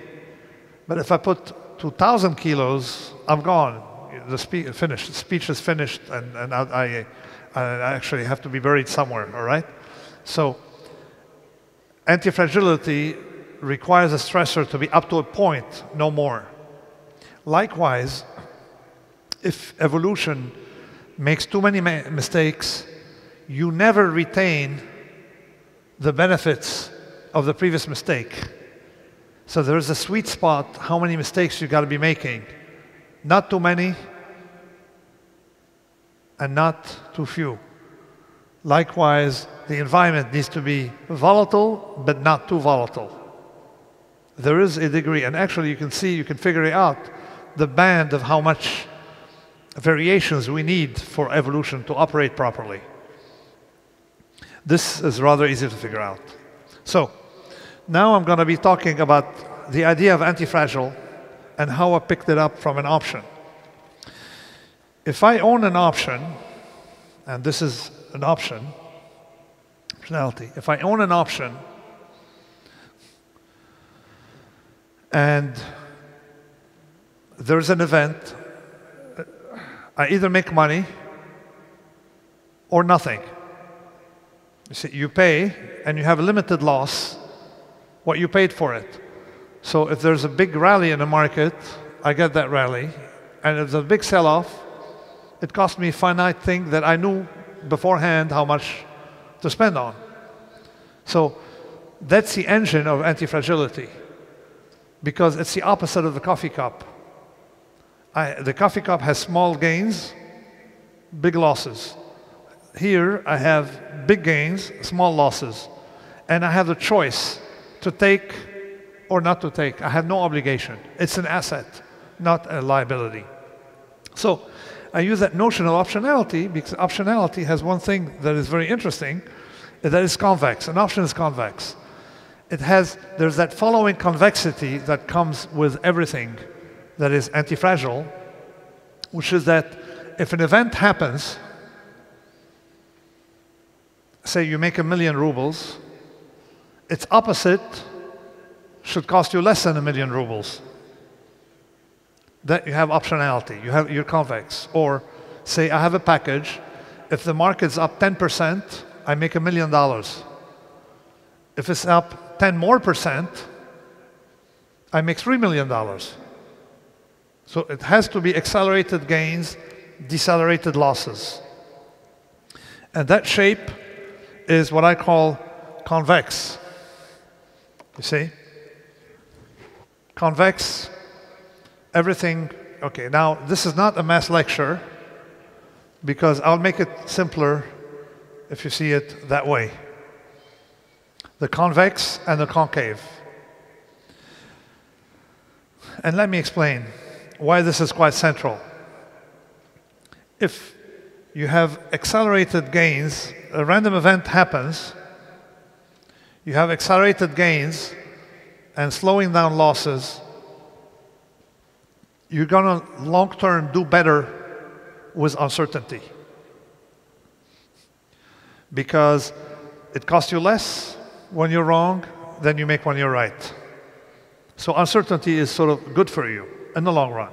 But if I put 2,000 kilos, I'm gone. The speech is finished, and I actually have to be buried somewhere, all right? So anti-fragility requires a stressor to be up to a point, no more. Likewise, if evolution makes too many mistakes, you never retain the benefits of the previous mistake. So there's a sweet spot, how many mistakes you got to be making. Not too many, and not too few. Likewise, the environment needs to be volatile, but not too volatile. There is a degree, and actually you can see, you can figure it out, the band of how much variations we need for evolution to operate properly. This is rather easy to figure out. So, now I'm going to be talking about the idea of anti-fragile and how I picked it up from an option. If I own an option, and this is an option, optionality. If I own an option and there's an event, I either make money or nothing. You see, you pay and you have a limited loss, what you paid for it. So if there's a big rally in the market, I get that rally. And if there's a big sell-off, it cost me a finite thing that I knew beforehand how much to spend on. So that's the engine of anti-fragility, because it's the opposite of the coffee cup. The coffee cup has small gains, big losses. Here I have big gains, small losses. And I have the choice to take or not to take. I have no obligation. It's an asset, not a liability. So I use that notion of optionality because optionality has one thing that is very interesting, that is convex. An option is convex. There's that following convexity that comes with everything that is anti-fragile, which is that if an event happens, say you make 1 million rubles, its opposite should cost you less than 1 million rubles. That you have optionality, you're convex. Or say I have a package, if the market's up 10%, I make $1 million. If it's up 10% more, I make $3 million. So it has to be accelerated gains, decelerated losses. And that shape is what I call convex. You see? Convex, everything. Okay, now this is not a mass lecture because I'll make it simpler if you see it that way. The convex and the concave. And let me explain why this is quite central. If you have accelerated gains, a random event happens, you have accelerated gains and slowing down losses, you're going to long-term do better with uncertainty. Because it costs you less when you're wrong than you make when you're right. So uncertainty is sort of good for you in the long run.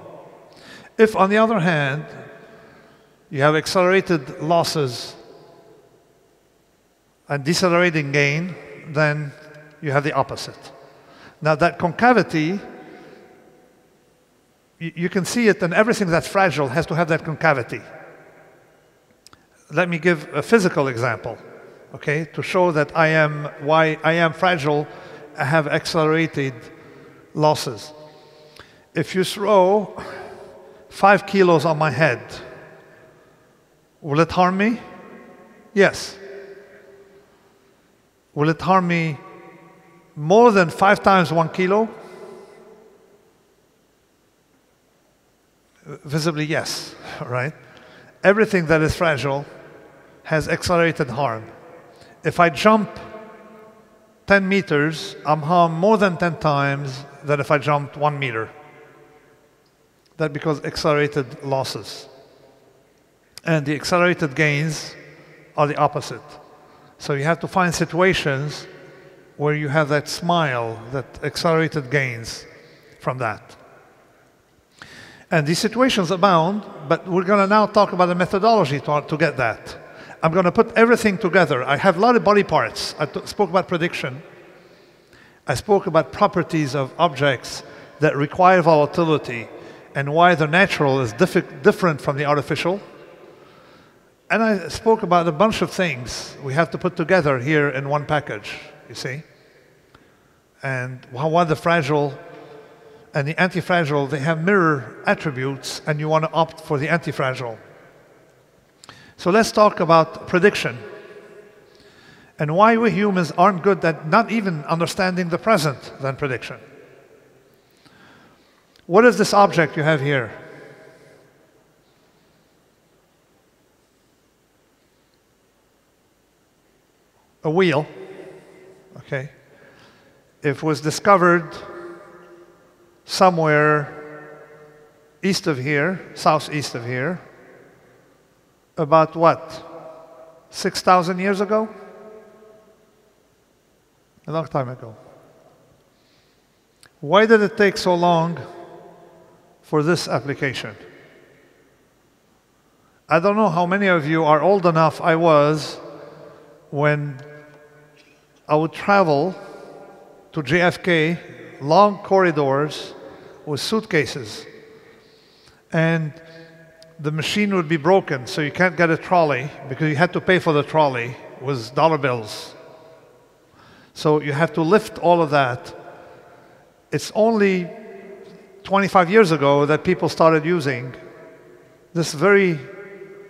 If, on the other hand, you have accelerated losses and decelerating gain, then you have the opposite. Now that concavity, you can see it, and everything that's fragile has to have that concavity. Let me give a physical example, okay, to show that why I am fragile, I have accelerated losses. If you throw 5 kilos on my head, will it harm me? Yes. Will it harm me more than 5 times 1 kilo? Visibly, yes, right? Everything that is fragile has accelerated harm. If I jump 10 meters, I'm harmed more than 10 times than if I jumped 1 meter. That's because accelerated losses. And the accelerated gains are the opposite. So you have to find situations where you have that smile, that accelerated gains from that. And these situations abound, but we're going to now talk about the methodology to get that. I'm going to put everything together. I have a lot of body parts. I spoke about prediction. I spoke about properties of objects that require volatility and why the natural is different from the artificial. And I spoke about a bunch of things we have to put together here in one package, you see. And how the fragile and the anti-fragile, they have mirror attributes, and you want to opt for the anti-fragile. So let's talk about prediction and why we humans aren't good at not even understanding the present than prediction. What is this object you have here? A wheel, okay? It was discovered somewhere east of here, southeast of here, about what, 6,000 years ago? A long time ago. Why did it take so long for this application? I don't know how many of you are old enough I was when I would travel to JFK, long corridors with suitcases. And the machine would be broken, so you can't get a trolley because you had to pay for the trolley with dollar bills. So you have to lift all of that. It's only 25 years ago that people started using this very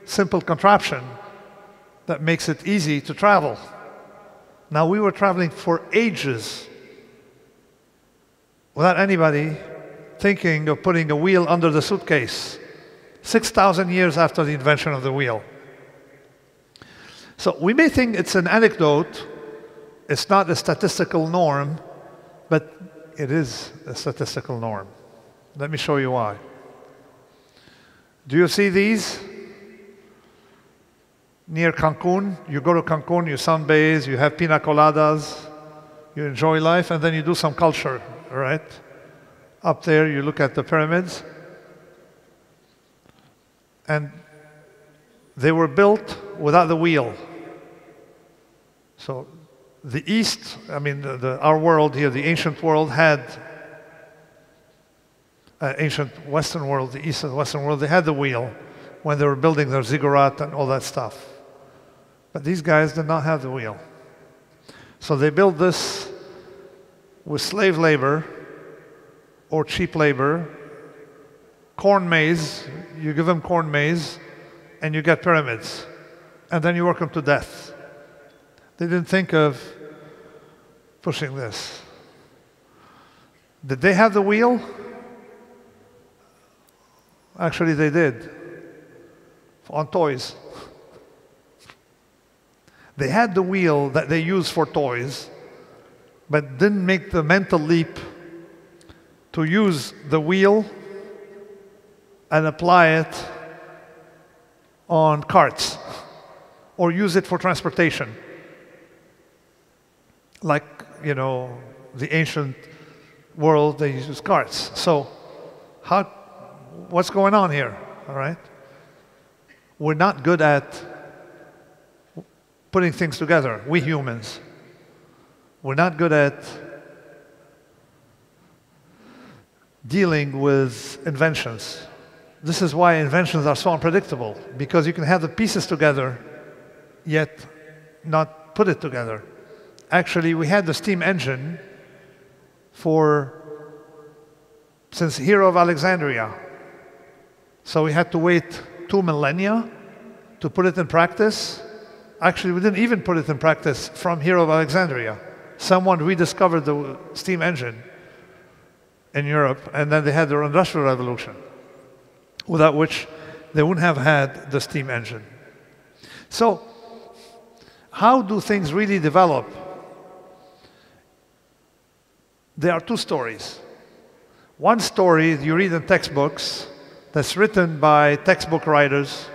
simple contraption that makes it easy to travel. Now, we were traveling for ages without anybody thinking of putting a wheel under the suitcase, 6,000 years after the invention of the wheel. So we may think it's an anecdote, it's not a statistical norm, but it is a statistical norm. Let me show you why. Do you see these? Near Cancun, you go to Cancun, you sunbathe, you have pina coladas, you enjoy life, and then you do some culture, right? Up there, you look at the pyramids. And they were built without the wheel. So the East, I mean, our world here, the ancient world had, ancient Western world, the East and Western world, they had the wheel when they were building their ziggurat and all that stuff. But these guys did not have the wheel. So they built this with slave labor or cheap labor, corn maze, you give them corn maze, and you get pyramids. And then you work them to death. They didn't think of pushing this. Did they have the wheel? Actually, they did. On toys. They had the wheel that they used for toys, but didn't make the mental leap to use the wheel and apply it on carts or use it for transportation. Like, you know, the ancient world, they use carts. So what's going on here, all right? We're not good at putting things together, we humans. We're not good at dealing with inventions. This is why inventions are so unpredictable, because you can have the pieces together, yet not put it together. Actually, we had the steam engine since Hero of Alexandria. So we had to wait 2 millennia to put it in practice. Actually, we didn't even put it in practice from Hero of Alexandria. Someone rediscovered the steam engine in Europe, and then they had their Industrial Revolution, without which they wouldn't have had the steam engine. So, how do things really develop? There are two stories. One story you read in textbooks that's written by textbook writers,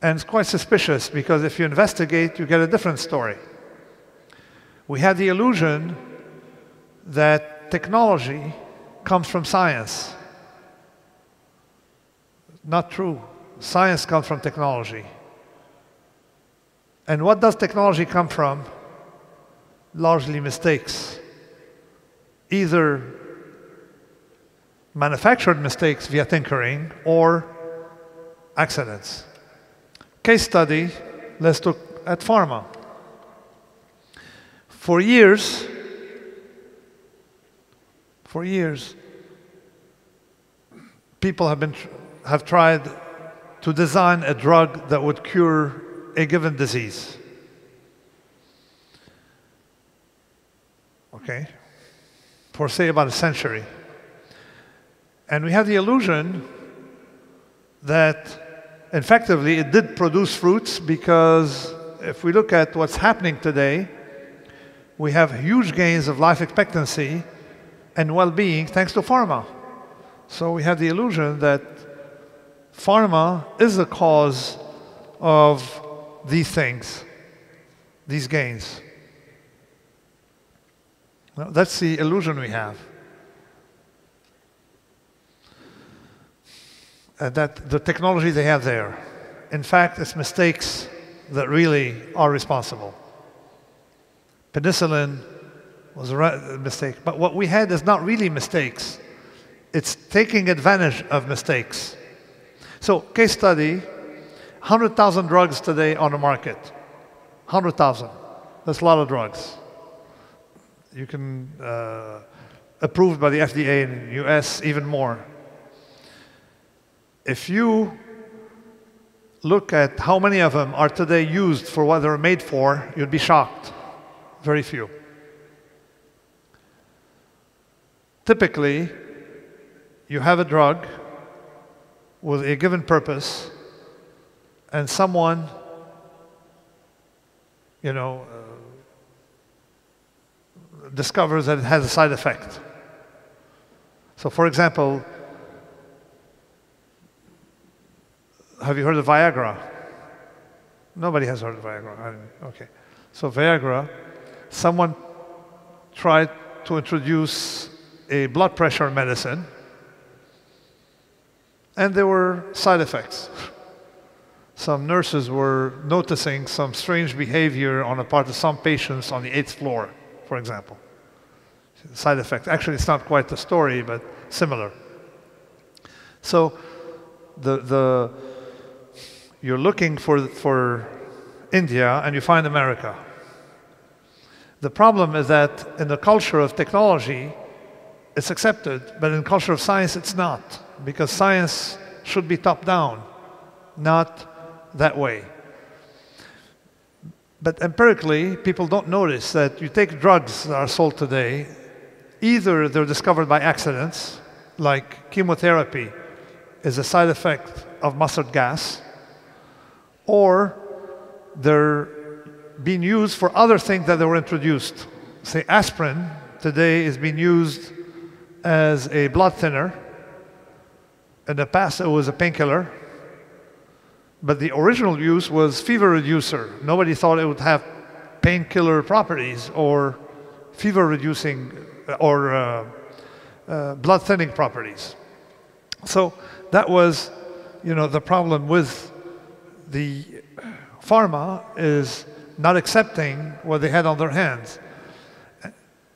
and it's quite suspicious because if you investigate, you get a different story. We had the illusion that technology comes from science. Not true. Science comes from technology. And what does technology come from? Largely mistakes. Either manufactured mistakes via tinkering or accidents. Case study, let's look at pharma. For years, people have tried to design a drug that would cure a given disease. Okay? For say about a century. And we have the illusion that effectively it did produce fruits, because if we look at what's happening today, we have huge gains of life expectancy and well-being thanks to pharma. So we have the illusion that pharma is the cause of these things, these gains. Well, that's the illusion we have. that the technology they have there. In fact, it's mistakes that really are responsible. Penicillin was a mistake, but what we had is not really mistakes. It's taking advantage of mistakes. So, case study, 100,000 drugs today on the market. 100,000. That's a lot of drugs. You can, approved by the FDA in the US, even more. If you look at how many of them are today used for what they're made for, you'd be shocked. Very few. Typically, you have a drug with a given purpose, and someone, discovers that it has a side effect. So, for example, have you heard of Viagra? Nobody has heard of Viagra. Okay. So Viagra, someone tried to introduce a blood pressure medicine, and there were side effects. Some nurses were noticing some strange behavior on the part of some patients on the 8th floor, for example. Side effects. Actually, it's not quite the story, but similar. So you're looking for India, and you find America. The problem is that in the culture of technology, it's accepted, but in the culture of science, it's not. Because science should be top-down, not that way. But empirically, people don't notice that you take drugs that are sold today, either they're discovered by accidents, like chemotherapy is a side effect of mustard gas, or they're being used for other things that they were introduced. Say aspirin today is being used as a blood thinner. In the past, it was a painkiller. But the original use was fever reducer. Nobody thought it would have painkiller properties or fever reducing or blood thinning properties. So that was, the problem with the pharma is not accepting what they had on their hands.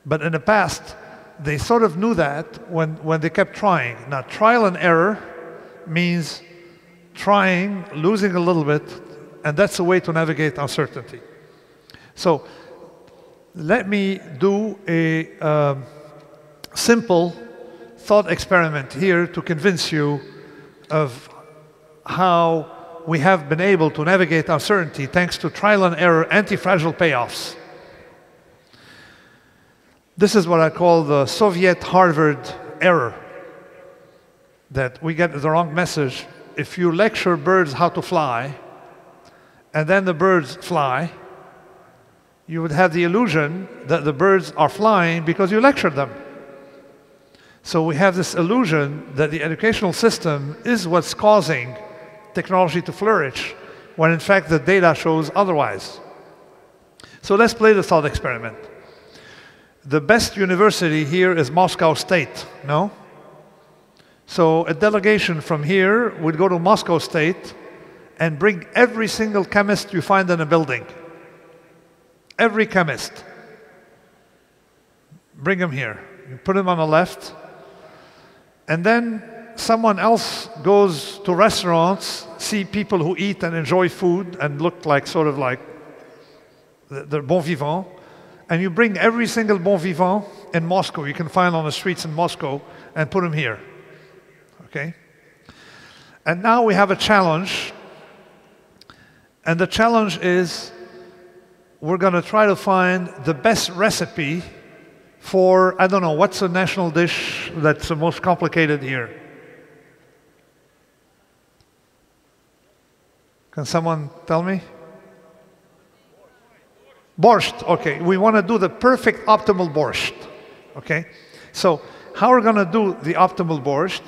But in the past, they sort of knew that when they kept trying. Now, trial and error means trying, losing a little bit, and that's a way to navigate uncertainty. So let me do a simple thought experiment here to convince you of how we have been able to navigate uncertainty thanks to trial and error anti-fragile payoffs. This is what I call the Soviet Harvard error, that we get the wrong message. If you lecture birds how to fly, and then the birds fly, you would have the illusion that the birds are flying because you lectured them. So we have this illusion that the educational system is what's causing technology to flourish, when in fact the data shows otherwise. So let's play the thought experiment. The best university here is Moscow State, no? So a delegation from here would go to Moscow State and bring every single chemist you find in a building. Every chemist. Bring them here. You put them on the left. And then someone else goes to restaurants, see people who eat and enjoy food and look like sort of like they're bon vivant. And you bring every single bon vivant in Moscow you can find on the streets in Moscow and put them here. Okay? And now we have a challenge. And the challenge is we're going to try to find the best recipe for, I don't know, what's the national dish that's the most complicated here? Can someone tell me? Borscht, okay. We want to do the perfect optimal borscht, okay? So how we're going to do the optimal borscht?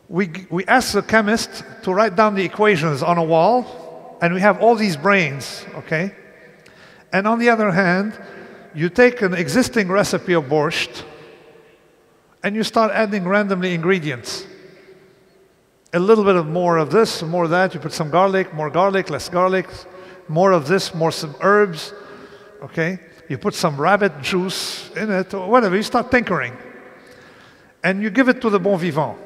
We ask the chemist to write down the equations on a wall, and we have all these brains, okay? And on the other hand, you take an existing recipe of borscht, and you start adding randomly ingredients. a little bit of more of this, more of that. You put some garlic, less garlic, more of this, more some herbs. Okay? You put some rabbit juice in it, or whatever. You start tinkering. And you give it to the bon vivant.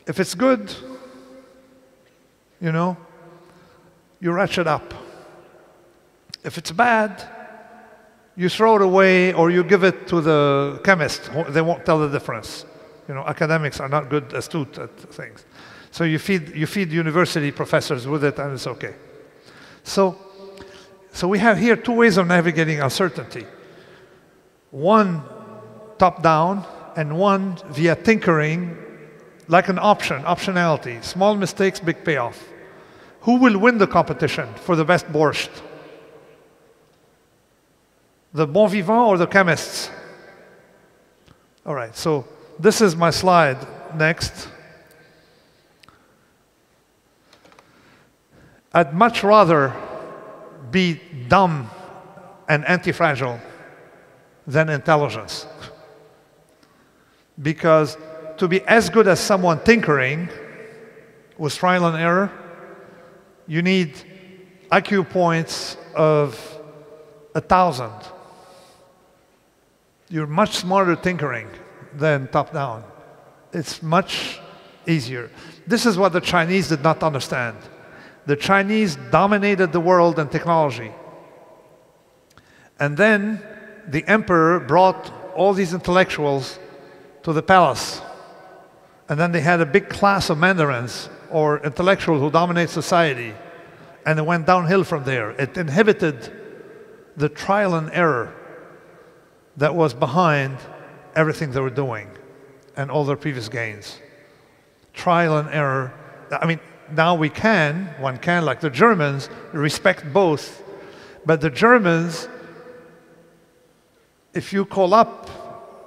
If it's good, you know, you ratchet up. If it's bad, you throw it away or you give it to the chemist. They won't tell the difference. You know, academics are not good, astute at things. So you feed university professors with it and it's okay. So we have here two ways of navigating uncertainty. One top-down and one via tinkering, like an optionality. Small mistakes, big payoff. Who will win the competition for the best borscht? The bon vivant or the chemists? All right, so this is my slide. Next. I'd much rather be dumb and anti-fragile than intelligence. Because to be as good as someone tinkering with trial and error, you need IQ points of 1,000. You're much smarter tinkering than top-down. It's much easier. This is what the Chinese did not understand. The Chinese dominated the world in technology. And then the emperor brought all these intellectuals to the palace. And then they had a big class of mandarins or intellectuals who dominate society. And it went downhill from there. It inhibited the trial and error that was behind everything they were doing and all their previous gains. Trial and error. I mean, now one can, like the Germans, respect both. But the Germans, if you call up,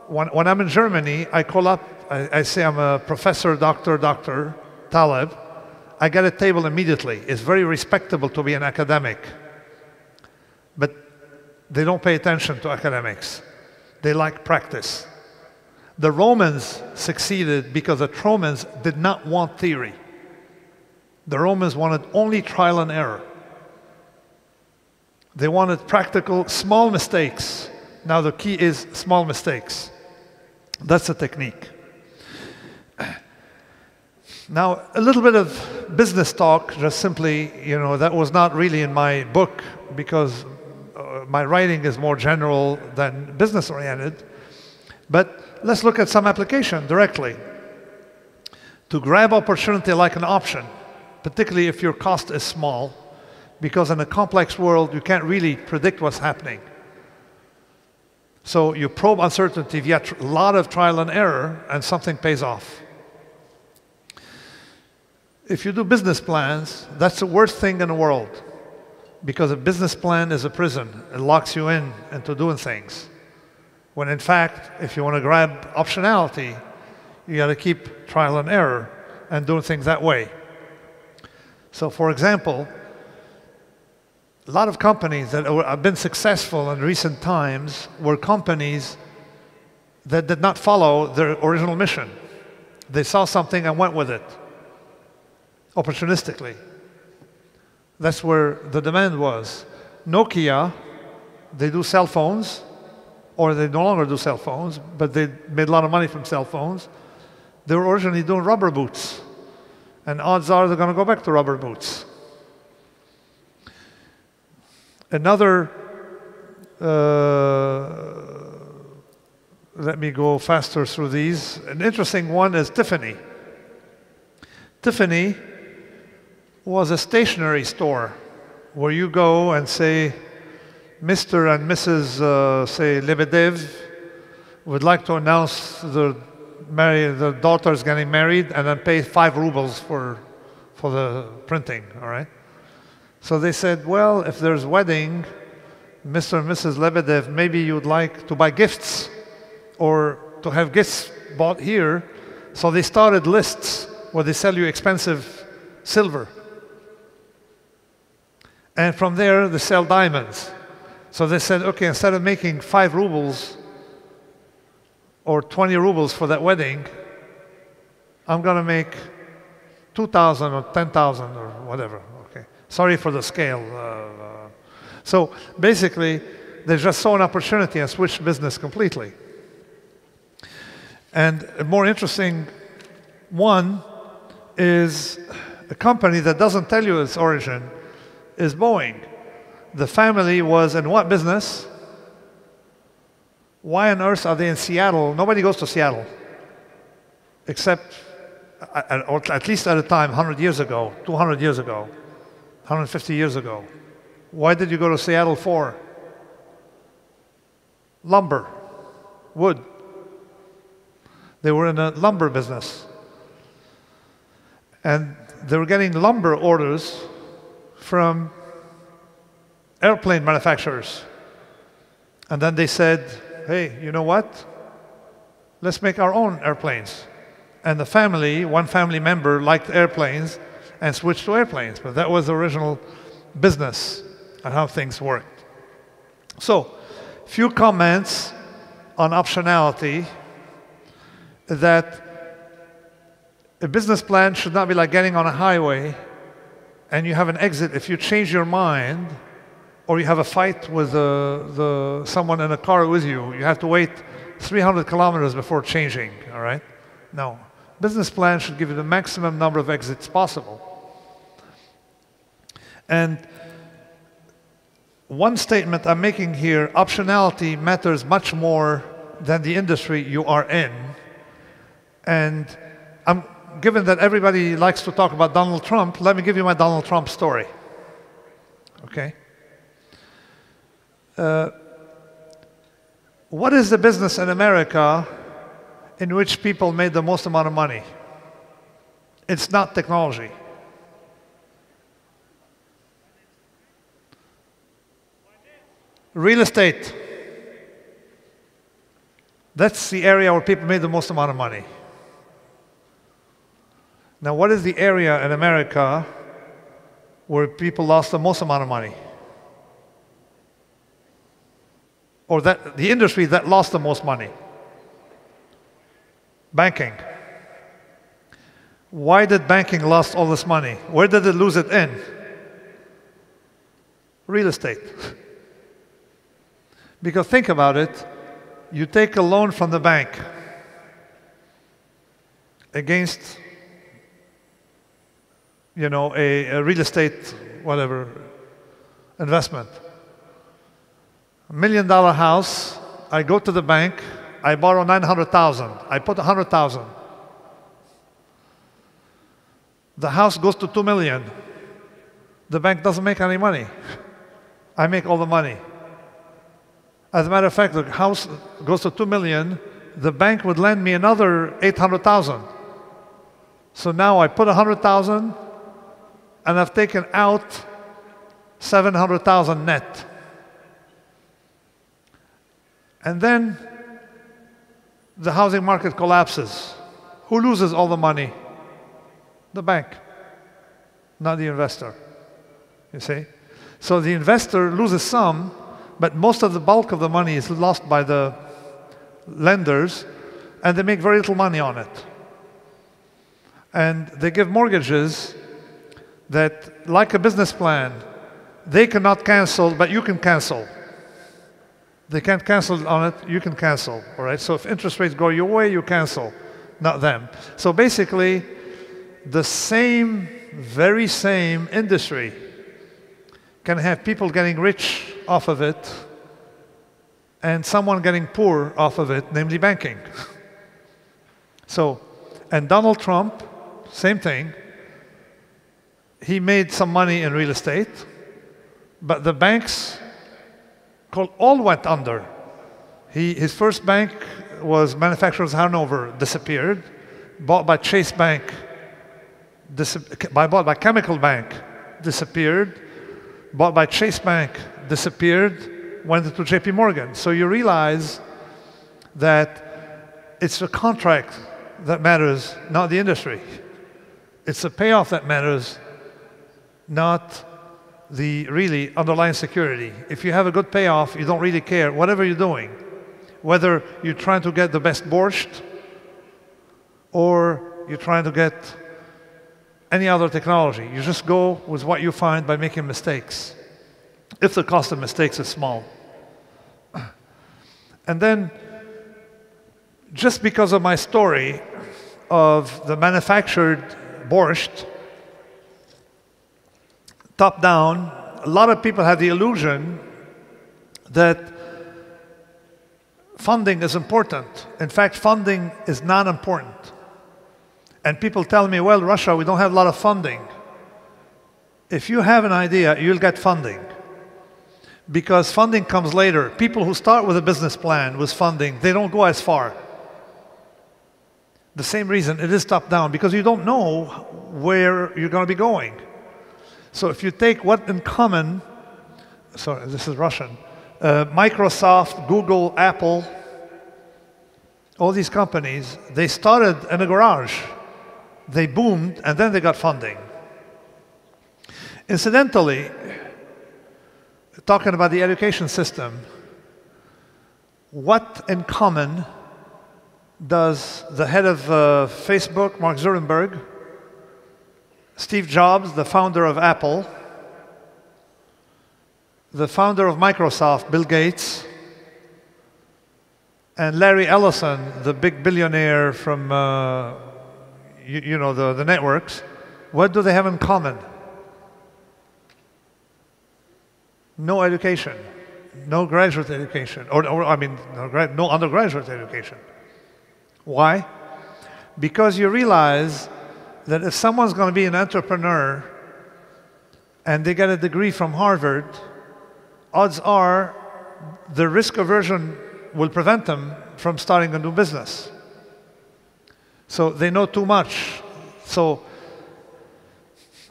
when I'm in Germany, I call up, I say I'm a professor, Dr. Taleb. I get a table immediately. It's very respectable to be an academic. But they don't pay attention to academics. They like practice. The Romans succeeded because the Romans did not want theory. The Romans wanted only trial and error. They wanted practical, small mistakes. Now the key is small mistakes. That's the technique. Now, a little bit of business talk, just simply, you know, that was not really in my book because my writing is more general than business-oriented. But let's look at some application directly. To grab opportunity like an option, particularly if your cost is small, because in a complex world, you can't really predict what's happening. So you probe uncertainty via a lot of trial and error, and something pays off. If you do business plans, that's the worst thing in the world, because a business plan is a prison. It locks you in into doing things. When in fact, if you want to grab optionality, you got to keep trial and error and doing things that way. So for example, a lot of companies that have been successful in recent times were companies that did not follow their original mission. They saw something and went with it, opportunistically. That's where the demand was. Nokia, they do cell phones, or they no longer do cell phones, but they made a lot of money from cell phones. They were originally doing rubber boots, and odds are they're going to go back to rubber boots. Another, let me go faster through these. An interesting one is Tiffany. Tiffany was a stationery store where you go and say, Mr. and Mrs. Say Lebedev would like to announce the daughter's getting married, and then pay 5 rubles for the printing, all right? So they said, well, if there's wedding, Mr. and Mrs. Lebedev, maybe you'd like to buy gifts or to have gifts bought here. So they started lists where they sell you expensive silver. And from there, they sell diamonds. So they said, okay, instead of making 5 rubles or 20 rubles for that wedding, I'm going to make 2,000 or 10,000 or whatever. Okay. Sorry for the scale. So basically, they just saw an opportunity and switched business completely. And a more interesting one is a company that doesn't tell you its origin is Boeing. The family was in what business? Why on earth are they in Seattle? Nobody goes to Seattle, except, or at least at a time, 100 years ago, 200 years ago, 150 years ago. Why did you go to Seattle for? Lumber, wood. They were in a lumber business. And they were getting lumber orders from airplane manufacturers. And then they said, hey, you know what? Let's make our own airplanes. And the family, one family member liked airplanes and switched to airplanes. But that was the original business and how things worked. So, few comments on optionality, that a business plan should not be like getting on a highway and you have an exit. If you change your mind or you have a fight with someone in a car with you, you have to wait 300 kilometers before changing, all right? No. Business plan should give you the maximum number of exits possible. And one statement I'm making here, optionality matters much more than the industry you are in. And given that everybody likes to talk about Donald Trump, let me give you my Donald Trump story. Okay? What is the business in America in which people made the most amount of money? It's not technology. Real estate. That's the area where people made the most amount of money. Now, what is the area in America where people lost the most amount of money? Or the industry that lost the most money? Banking. Why did banking lose all this money? Where did it lose it in? Real estate. Because think about it, you take a loan from the bank against, you know, a real estate, whatever, investment. $1 million house, I go to the bank, I borrow 900,000, I put 100,000. The house goes to 2 million. The bank doesn't make any money. I make all the money. As a matter of fact, the house goes to 2 million, the bank would lend me another 800,000. So now I put 100,000 and I've taken out 700,000 net. And then the housing market collapses. Who loses all the money? The bank, not the investor. You see? So the investor loses some, but most of the bulk of the money is lost by the lenders, and they make very little money on it. And they give mortgages that, like a business plan, they cannot cancel, but you can cancel. They can't cancel on it, you can cancel, all right? So if interest rates go your way, you cancel, not them. So basically, the very same industry can have people getting rich off of it and someone getting poor off of it, namely banking. So, and Donald Trump, same thing. He made some money in real estate, but the banks all went under. His first bank was Manufacturers Hanover, disappeared, bought by Chase Bank, bought by Chemical Bank, disappeared, bought by Chase Bank, disappeared, went into JP Morgan. So you realize that it's the contract that matters, not the industry. It's the payoff that matters, not the really underlying security. If you have a good payoff, you don't really care, whatever you're doing. Whether you're trying to get the best borscht or you're trying to get any other technology. You just go with what you find by making mistakes, if the cost of mistakes is small. And then, just because of my story of the manufactured borscht, top down, a lot of people have the illusion that funding is important. In fact, funding is not important. And people tell me, well, Russia, we don't have a lot of funding. If you have an idea, you'll get funding. Because funding comes later. People who start with a business plan, with funding, they don't go as far. The same reason, it is top down, because you don't know where you're going to be going. So if you take what in common, sorry, this is Russian, Microsoft, Google, Apple, all these companies, they started in a garage. They boomed, and then they got funding. Incidentally, talking about the education system, what in common does the head of Facebook, Mark Zuckerberg, Steve Jobs, the founder of Apple, the founder of Microsoft, Bill Gates, and Larry Ellison, the big billionaire from the networks, what do they have in common? No education, no graduate education, no undergraduate education. Why? Because you realize that if someone's going to be an entrepreneur and they get a degree from Harvard, odds are the risk aversion will prevent them from starting a new business. So they know too much. So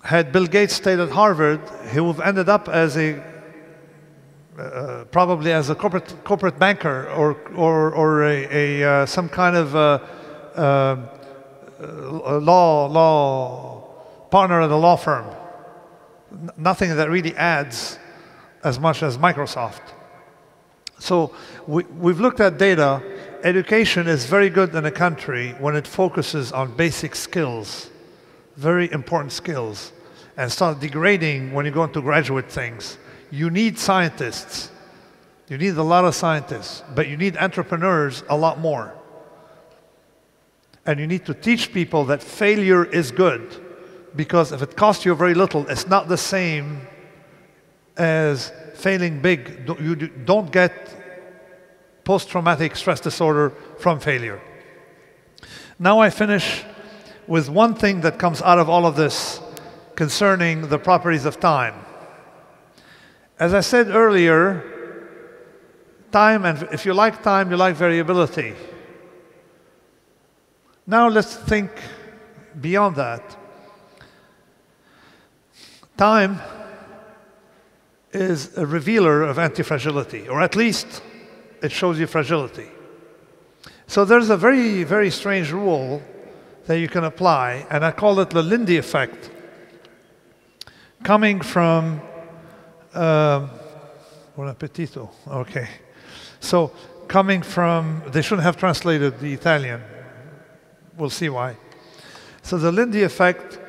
had Bill Gates stayed at Harvard, he would have ended up as probably as a corporate banker or some kind of law partner at a law firm. Nothing that really adds as much as Microsoft. So we've looked at data. Education is very good in a country when it focuses on basic skills, very important skills, and start degrading when you go into graduate things. You need scientists. You need a lot of scientists, but you need entrepreneurs a lot more. And you need to teach people that failure is good, because if it costs you very little, it's not the same as failing big. You don't get post-traumatic stress disorder from failure. Now I finish with one thing that comes out of all of this concerning the properties of time. As I said earlier, time, and if you like time, you like variability. Now let's think beyond that. Time is a revealer of anti-fragility, or at least it shows you fragility. So there's a very, very strange rule that you can apply, and I call it the Lindy effect, coming from buon appetito. Okay. So coming from, they shouldn't have translated the Italian. We'll see why. So the Lindy effect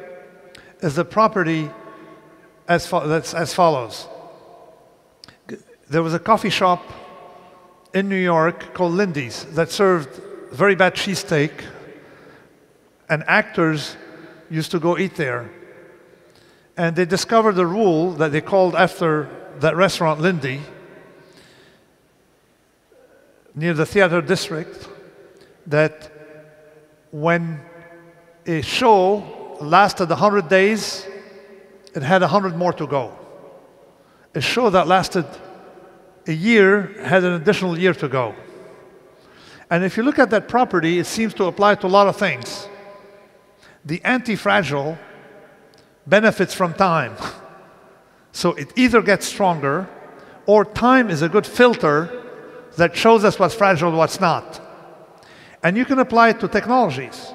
is the property that's as follows. There was a coffee shop in New York called Lindy's that served very bad cheesesteak, and actors used to go eat there. And they discovered a rule that they called after that restaurant Lindy, near the theater district, that when a show lasted 100 days, it had 100 more to go. A show that lasted a year had an additional year to go. And if you look at that property, it seems to apply to a lot of things. The anti-fragile benefits from time. So it either gets stronger, or time is a good filter that shows us what's fragile and what's not. And you can apply it to technologies.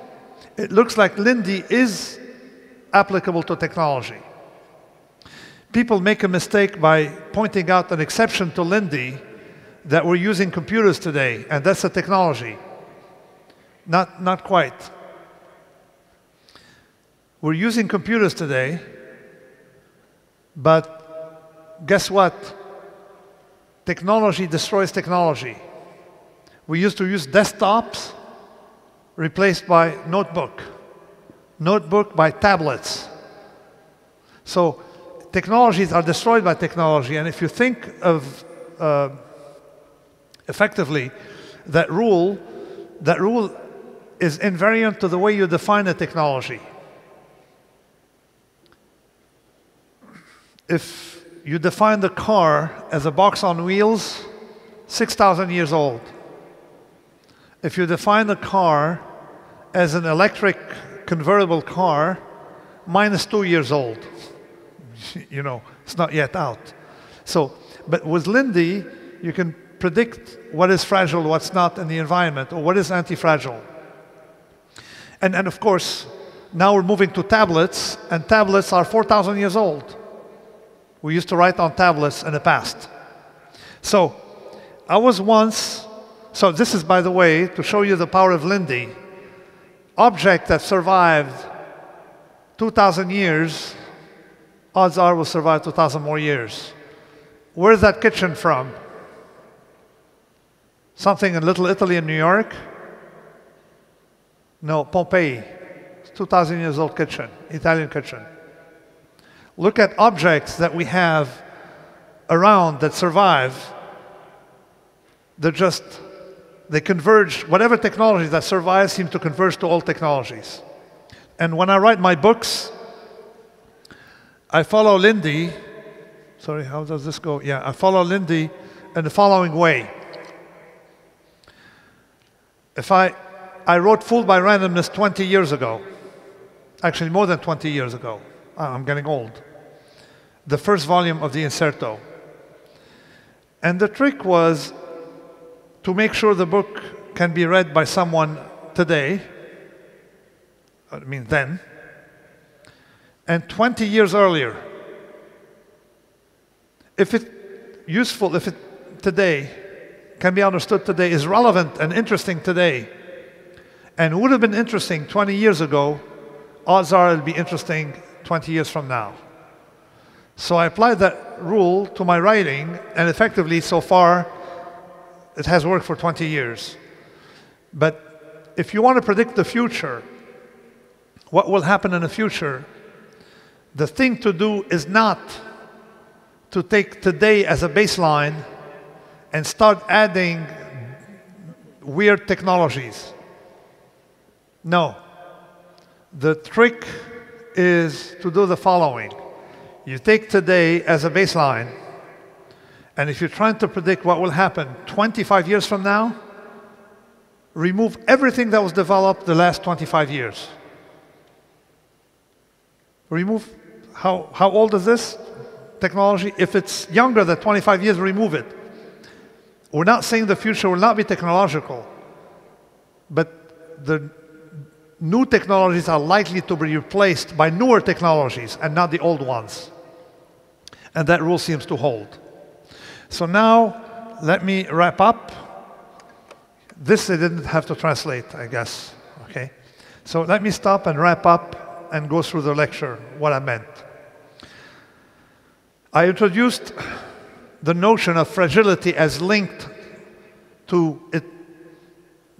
It looks like Lindy is applicable to technology. People make a mistake by pointing out an exception to Lindy, that we're using computers today, and that's a technology. Not quite. We're using computers today, but guess what? Technology destroys technology. We used to use desktops, replaced by notebook by tablets. So technologies are destroyed by technology, and if you think of effectively that rule is invariant to the way you define a technology. If you define the car as a box on wheels, 6,000 years old. If you define the car as an electric convertible car, minus 2 years old. You know, it's not yet out. So, but with Lindy, you can predict what is fragile, what's not in the environment, or what is anti-fragile. And of course, now we're moving to tablets, and tablets are 4,000 years old. We used to write on tablets in the past. So, I was once, so this is, by the way, to show you the power of Lindy, object that survived 2,000 years, odds are will survive 2,000 more years. Where's that kitchen from? Something in Little Italy in New York? No, Pompeii. It's 2,000 years old kitchen, Italian kitchen. Look at objects that we have around that survive. They converge, whatever technology that survives seems to converge to all technologies. And when I write my books, I follow Lindy. Sorry, how does this go? Yeah, I follow Lindy in the following way. If I wrote Fooled by Randomness 20 years ago, actually more than 20 years ago. I'm getting old. The first volume of the Inserto. And the trick was to make sure the book can be read by someone today, I mean then, and 20 years earlier. If it's useful, if it today can be understood today, is relevant and interesting today, and would have been interesting 20 years ago, odds are it'll be interesting 20 years from now. So I applied that rule to my writing, and effectively, so far, it has worked for 20 years. But if you want to predict the future, what will happen in the future, the thing to do is not to take today as a baseline and start adding weird technologies. No. The trick is to do the following. You take today as a baseline, and if you're trying to predict what will happen 25 years from now, remove everything that was developed the last 25 years. Remove, how old is this technology? If it's younger than 25 years, remove it. We're not saying the future will not be technological, but the new technologies are likely to be replaced by newer technologies and not the old ones. And that rule seems to hold. So now, let me wrap up. This I didn't have to translate, I guess. Okay? So let me stop and wrap up and go through the lecture, what I meant. I introduced the notion of fragility as linked to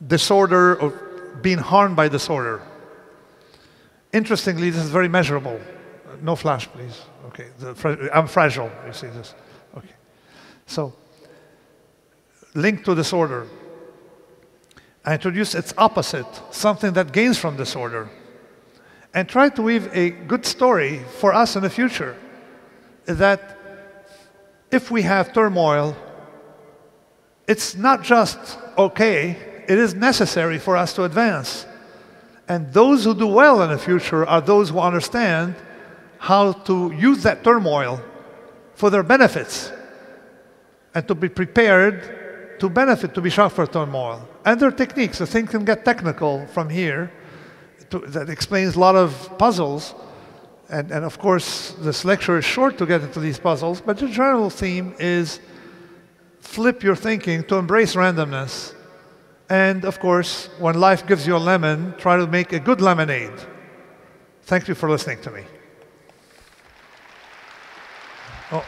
disorder or being harmed by disorder. Interestingly, this is very measurable. No flash, please. Okay, I'm fragile, you see this. Okay. So, linked to disorder. I introduced its opposite, something that gains from disorder, and try to weave a good story for us in the future, that if we have turmoil, it's not just okay, it is necessary for us to advance. And those who do well in the future are those who understand how to use that turmoil for their benefits and to be prepared to benefit, to be sharp for turmoil. And there are techniques. The thing can get technical from here. That explains a lot of puzzles. And of course, this lecture is short to get into these puzzles, but the general theme is flip your thinking to embrace randomness. And of course, when life gives you a lemon, try to make a good lemonade. Thank you for listening to me. Oh.